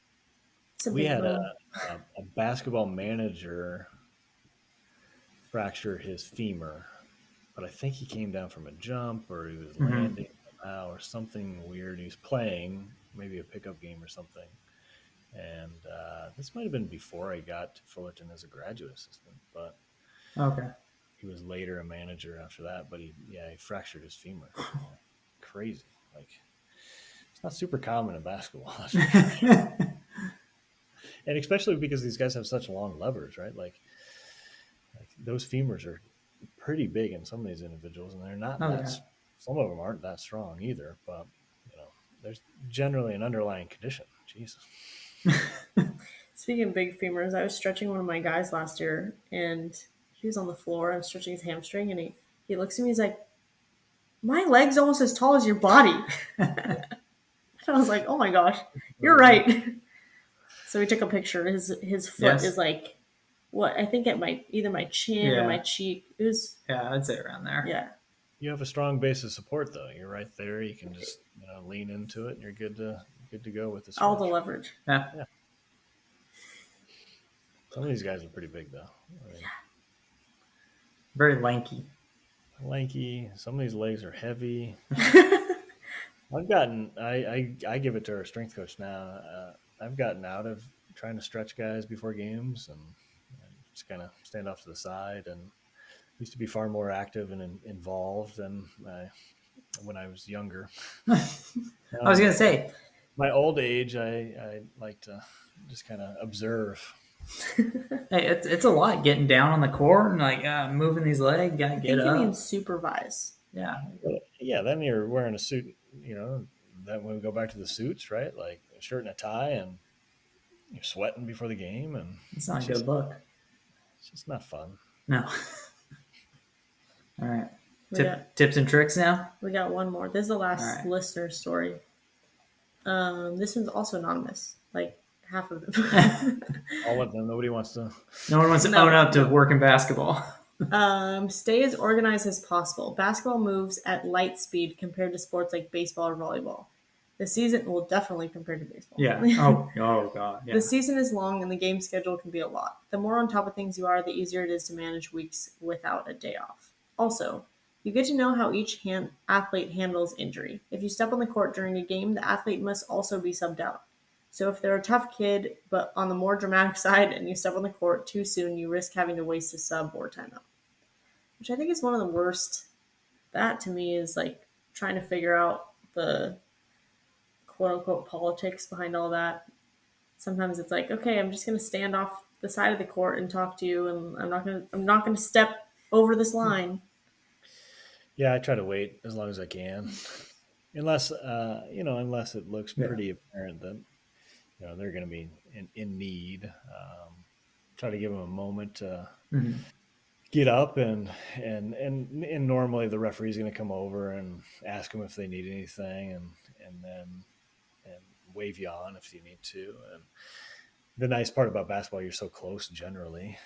We had a basketball manager fracture his femur, but I think he came down from a jump or he was landing somehow or something weird. He was playing maybe a pickup game or something. And this might have been before I got to Fullerton as a graduate assistant, but okay. He was later a manager after that, but he fractured his femur. Crazy. Like, it's not super common in basketball. And especially because these guys have such long levers, right? Like those femurs are pretty big in some of these individuals, and they're not some of them aren't that strong either, but there's generally an underlying condition. Jesus. Speaking of big femurs, I was stretching one of my guys last year, and he was on the floor. I was stretching his hamstring, and he looks at me. He's like, "My leg's almost as tall as your body." And I was like, "Oh my gosh, you're right." So we took a picture. His foot is like, what? I think at either my chin or my cheek. It was. Yeah, I'd say around there. Yeah. You have a strong base of support, though. You're right there. You can just lean into it, and you're good to go with the stretch. All the leverage. Yeah. Some of these guys are pretty big, though. Very lanky. Some of these legs are heavy. I've gotten. I give it to our strength coach now. I've gotten out of trying to stretch guys before games and just kind of stand off to the side. And used to be far more active and involved than when I was younger. I was gonna say, my old age, I like to just kind of observe. Hey, it's a lot getting down on the court and like moving these legs. Gotta get up. You mean supervise? Yeah. Yeah. Then you're wearing a suit. Then when we go back to the suits, right? Like a shirt and a tie, and you're sweating before the game, and it's not a good look. It's just not fun. No. All right. Tips and tricks now? We got one more. This is the last listener story. This one's also anonymous. Like half of them. All of them. Nobody wants to. No one wants to own up to working basketball. Stay as organized as possible. Basketball moves at light speed compared to sports like baseball or volleyball. The season will definitely compared to baseball. Yeah. Oh God. Yeah. The season is long and the game schedule can be a lot. The more on top of things you are, the easier it is to manage weeks without a day off. Also, you get to know how each athlete handles injury. If you step on the court during a game, the athlete must also be subbed out. So if they're a tough kid, but on the more dramatic side, and you step on the court too soon, you risk having to waste a sub or timeout. Which I think is one of the worst. That to me is like trying to figure out the quote-unquote politics behind all that. Sometimes it's like, okay, I'm just going to stand off the side of the court and talk to you, and I'm not going to step over this line. Yeah, I try to wait as long as I can, unless it looks pretty apparent that they're going to be in need. Try to give them a moment to get up and normally the referee's going to come over and ask them if they need anything and then and wave you on if you need to. And the nice part about basketball, you're so close generally,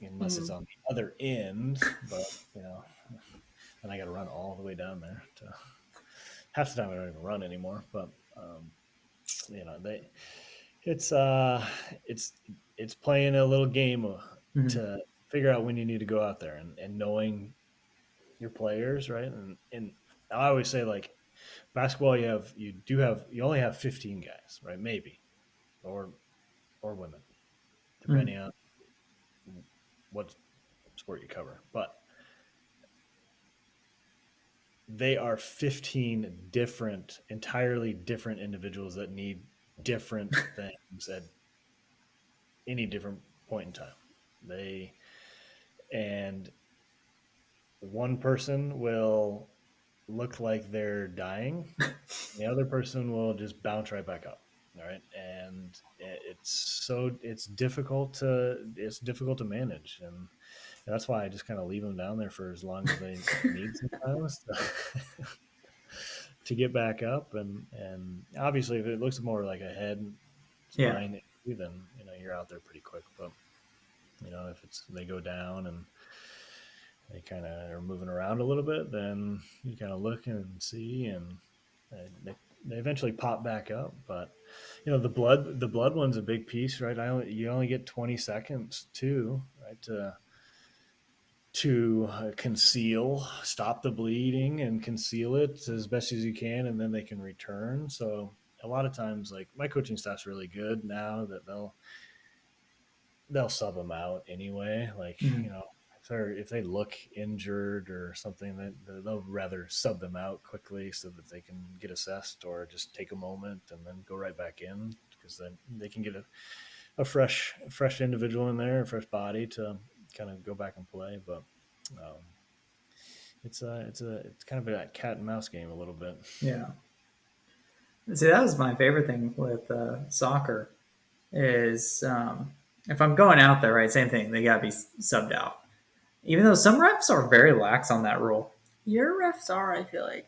unless it's on the other end. But then I got to run all the way down there. Half the time I don't even run anymore. But it's playing a little game to figure out when you need to go out there and knowing your players, right? And I always say, like, basketball, you only have 15 guys, right? Maybe, or women, depending on what sport you cover. But they are 15 entirely different individuals that need different things at any different point in time. And one person will look like they're dying. The other person will just bounce right back up. All right. And it's difficult to manage. And that's why I just kind of leave them down there for as long as they need sometimes to get back up. And obviously if it looks more like a head spine issue, then, you're out there pretty quick. But, if they go down and they kind of are moving around a little bit, then you kind of look and see, and they eventually pop back up. But the blood one's a big piece, right? You only get 20 seconds too, right, to stop the bleeding and conceal it as best as you can, and then they can return. So a lot of times, like, my coaching staff's really good now that they'll sub them out anyway. Like, if they look injured or something, they'll rather sub them out quickly so that they can get assessed, or just take a moment and then go right back in, because then they can get a fresh individual in there, a fresh body to kind of go back and play. But it's kind of a cat and mouse game a little bit. Yeah. See, that was my favorite thing with soccer is if I'm going out there, right, same thing, they got to be subbed out. Even though some refs are very lax on that rule. Your refs are, I feel like.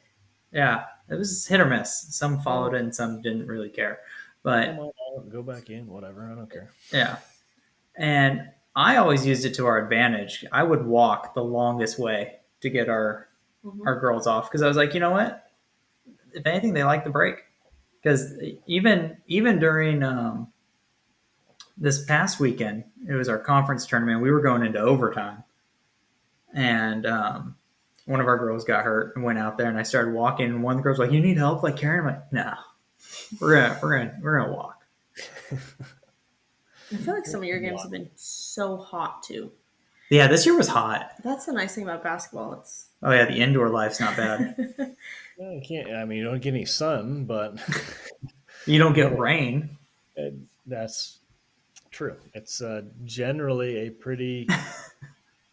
Yeah, it was hit or miss. Some followed it and some didn't really care. But go back in, whatever, I don't care. Yeah. And I always used it to our advantage. I would walk the longest way to get our girls off, because I was like, you know what? If anything, they like the break. Because even during this past weekend, it was our conference tournament. We were going into overtime, and one of our girls got hurt and went out there. And I started walking, and one of the girls was like, "You need help, like carrying?" I'm like, "No, we're gonna walk." I feel like some of your games have been so hot too. Yeah, this year was hot. That's the nice thing about basketball. The indoor life's not bad. You can't. I mean, you don't get any sun, but you don't get rain. That's true. It's generally a pretty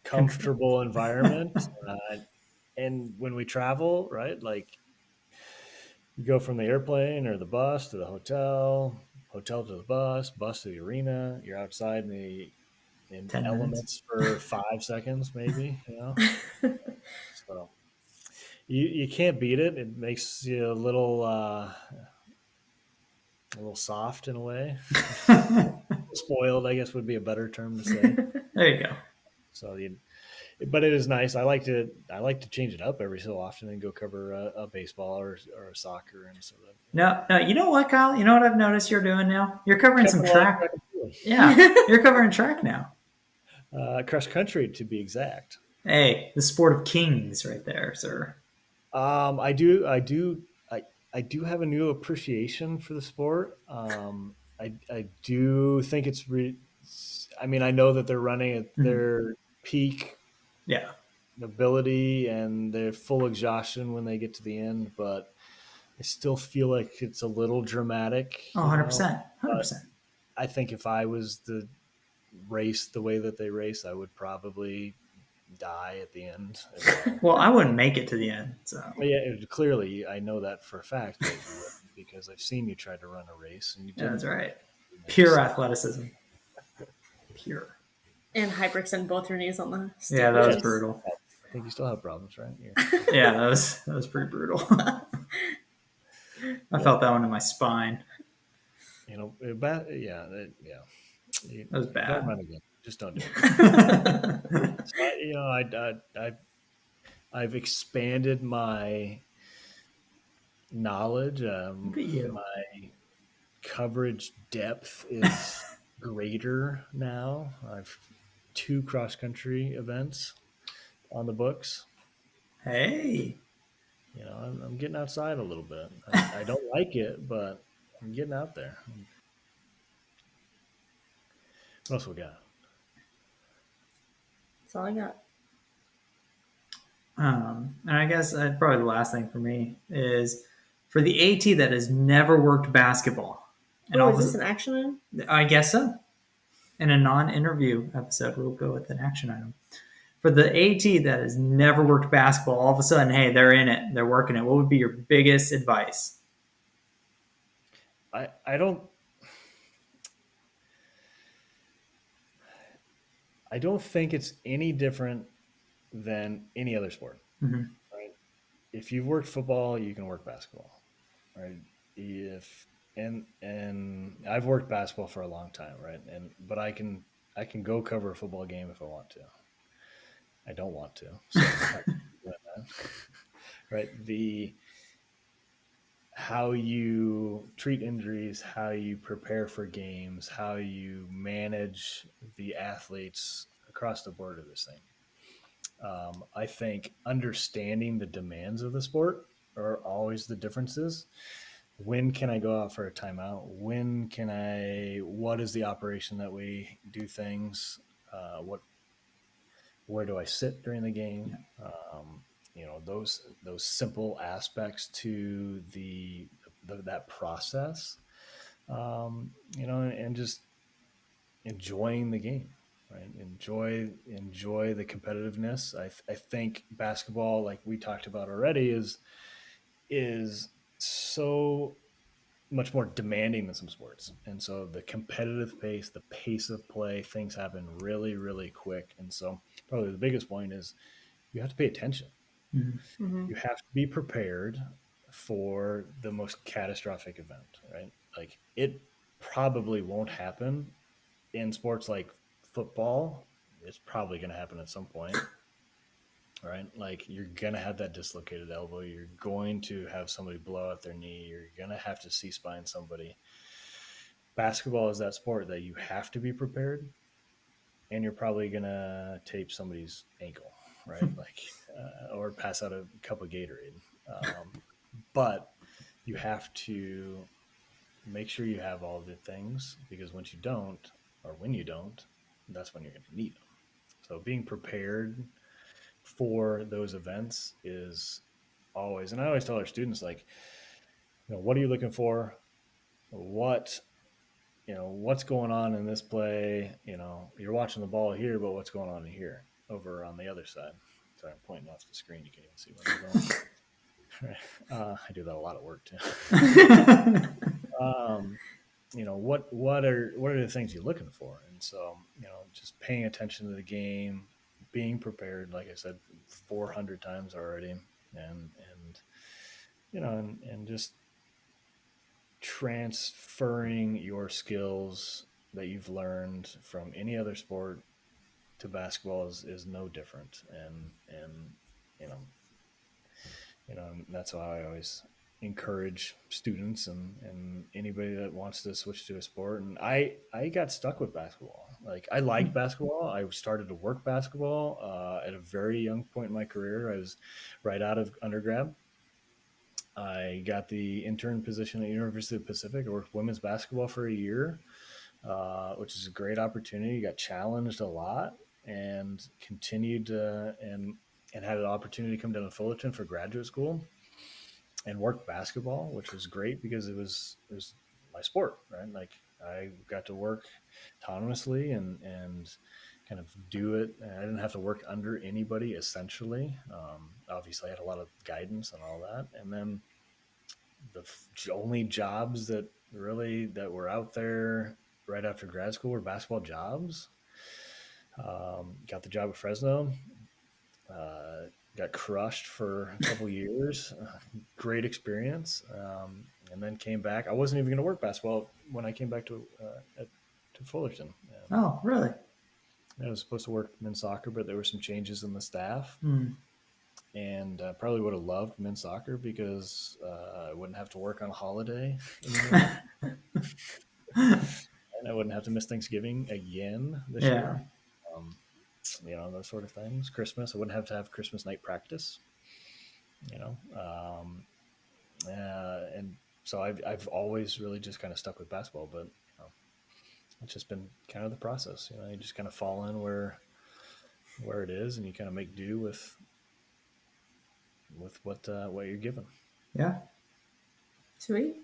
comfortable environment. And when we travel, right, like, you go from the airplane or the bus to the hotel to the bus to the arena. You're outside in elements for 5 seconds, maybe. So you can't beat it. It makes you a little soft in a way. Spoiled, I guess, would be a better term to say. There you go. So but it is nice. I like to change it up every so often and go cover a baseball or a soccer, and so that. No. You know what, Kyle? You know what I've noticed you're doing now? You're covering some track. Yeah, you're covering track now. Cross country, to be exact. Hey, the sport of kings, right there, sir. I do have a new appreciation for the sport. I do think it's. I mean, I know that they're running at their peak. Yeah. Ability and their full exhaustion when they get to the end, but I still feel like it's a little dramatic. 100%. 100%. I think if I was to race the way that they race, I would probably die at the end. Well, I wouldn't make it to the end. So clearly, I know that for a fact because I've seen you try to run a race, and you did. That's right. Pure athleticism. Pure. And hyperextend both your knees on the stick. Yeah, that was which is- brutal. I think you still have problems, right? Yeah, that was pretty brutal. I felt that one in my spine. Yeah, yeah. That was bad. Don't run again. Just don't do it. So, I've expanded my knowledge. Look at you. My coverage depth is greater now. I've 2 cross country events on the books. Hey. I'm getting outside a little bit. I don't like it, but I'm getting out there. What else we got? That's all I got. And I guess probably the last thing for me is for the AT that has never worked basketball. And Oh, all is this an action item? I guess so. In a non-interview episode, we'll go with an action item. For the AT that has never worked basketball, all of a sudden, hey, they're in it, they're working it. What would be your biggest advice? I don't think it's any different than any other sport. Mm-hmm. Right? If you've worked football, you can work basketball. Right? And I've worked basketball for a long time, right? But I can go cover a football game if I want to. I don't want to. So I'm not doing that. Right? How you treat injuries, how you prepare for games, how you manage the athletes across the board of this thing. I think understanding the demands of the sport are always the differences. When can I go out for a timeout? What is the operation that we do things? Where do I sit during the game? Those simple aspects to that process, and just enjoying the game, right? Enjoy the competitiveness. I think basketball, like we talked about already, is so much more demanding than some sports. And so the competitive pace, the pace of play, things happen really, really quick. And so probably the biggest point is you have to pay attention. Mm-hmm. Mm-hmm. You have to be prepared for the most catastrophic event, right? Like it probably won't happen in sports like football. It's probably going to happen at some point, right? Like you're going to have that dislocated elbow. You're going to have somebody blow out their knee. You're going to have to C-spine somebody. Basketball is that sport that you have to be prepared, and you're probably going to tape somebody's ankle, right? Or pass out a cup of Gatorade. But you have to make sure you have all the things, because when you don't, that's when you're going to need them. So being prepared for those events is always, and I always tell our students, like, what are you looking for? What's going on in this play? You're watching the ball here, but what's going on here over on the other side? Sorry, I'm pointing off the screen. You can't even see where I'm going. I do that a lot of work too. What are the things you're looking for? And so, just paying attention to the game, being prepared, like I said 400 times already, and just transferring your skills that you've learned from any other sport to basketball is no different. And that's why I always encourage students and anybody that wants to switch to a sport. And I got stuck with basketball. Like I liked basketball. I started to work basketball at a very young point in my career. I was right out of undergrad. I got the intern position at University of the Pacific. I worked women's basketball for a year, which is a great opportunity. Got challenged a lot and continued and had an opportunity to come down to Fullerton for graduate school and work basketball, which was great because it was my sport, right? Like I got to work autonomously and kind of do it. I didn't have to work under anybody essentially. Obviously I had a lot of guidance and all that. And then the only jobs that were out there right after grad school were basketball jobs. Got the job at Fresno. Got crushed for a couple years. Great experience. And then came back. I wasn't even going to work basketball when I came back to Fullerton. Oh, really? I was supposed to work men's soccer, but there were some changes in the staff. Hmm. And probably would have loved men's soccer because I wouldn't have to work on a holiday anymore. And I wouldn't have to miss Thanksgiving again this year. Those sort of things. Christmas, I wouldn't have to have Christmas night practice. And so I've always really just kind of stuck with basketball, but it's just been kind of the process. You just kind of fall in where it is, and you kind of make do with what you're given. Yeah. Sweet.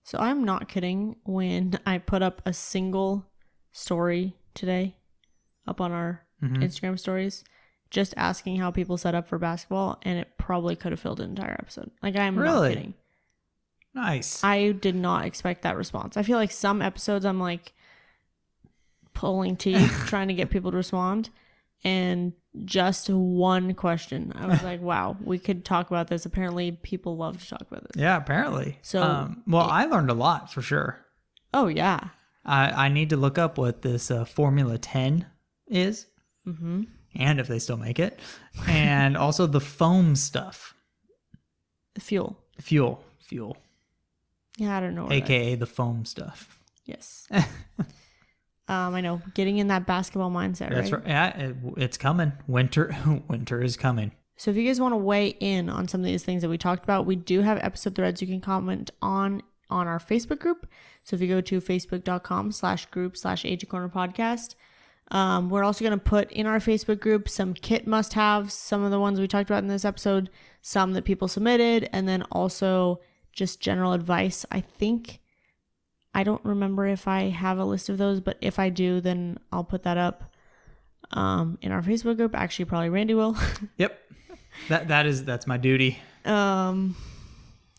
So I'm not kidding when I put up a single story today up on our Instagram stories, just asking how people set up for basketball, and it probably could have filled an entire episode. Like, I'm not kidding. Nice. I did not expect that response. I feel like some episodes I'm like pulling teeth trying to get people to respond, and just one question, I was like, wow, we could talk about this. Apparently people love to talk about this. Yeah, apparently. So I learned a lot for sure. Oh yeah. I need to look up what this Formula 10 is, and if they still make it, and also the foam stuff. Fuel. Yeah, I don't know. AKA the foam stuff. Yes. I know. Getting in that basketball mindset, right? That's right. Yeah, it's coming. Winter is coming. So if you guys want to weigh in on some of these things that we talked about, we do have episode threads you can comment on our Facebook group. So if you go to facebook.com/group/AG Corner Podcast, we're also going to put in our Facebook group some kit must-haves, some of the ones we talked about in this episode, some that people submitted, and then also just general advice. I don't remember if I have a list of those, but if I do, then I'll put that up in our Facebook group. Actually, probably Randy will. Yep. That's my duty.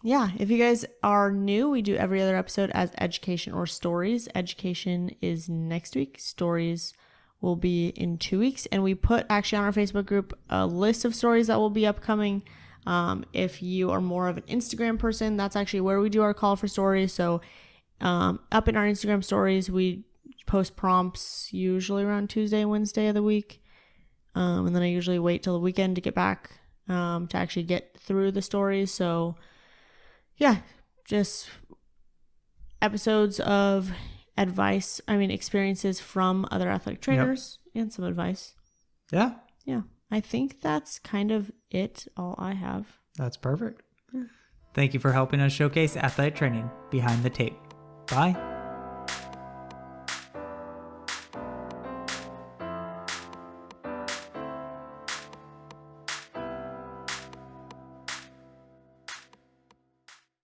Yeah, if you guys are new, we do every other episode as education or stories. Education is next week. Stories will be in 2 weeks. And we put actually on our Facebook group a list of stories that will be upcoming. If you are more of an Instagram person, that's actually where we do our call for stories. So up in our Instagram stories, we post prompts usually around Tuesday and Wednesday of the week. And then I usually wait till the weekend to get back to actually get through the stories. So yeah, just episodes of experiences from other athletic trainers and some advice. Yeah. Yeah. I think that's kind of it, all I have. That's perfect. Thank you for helping us showcase athletic training behind the tape. Bye.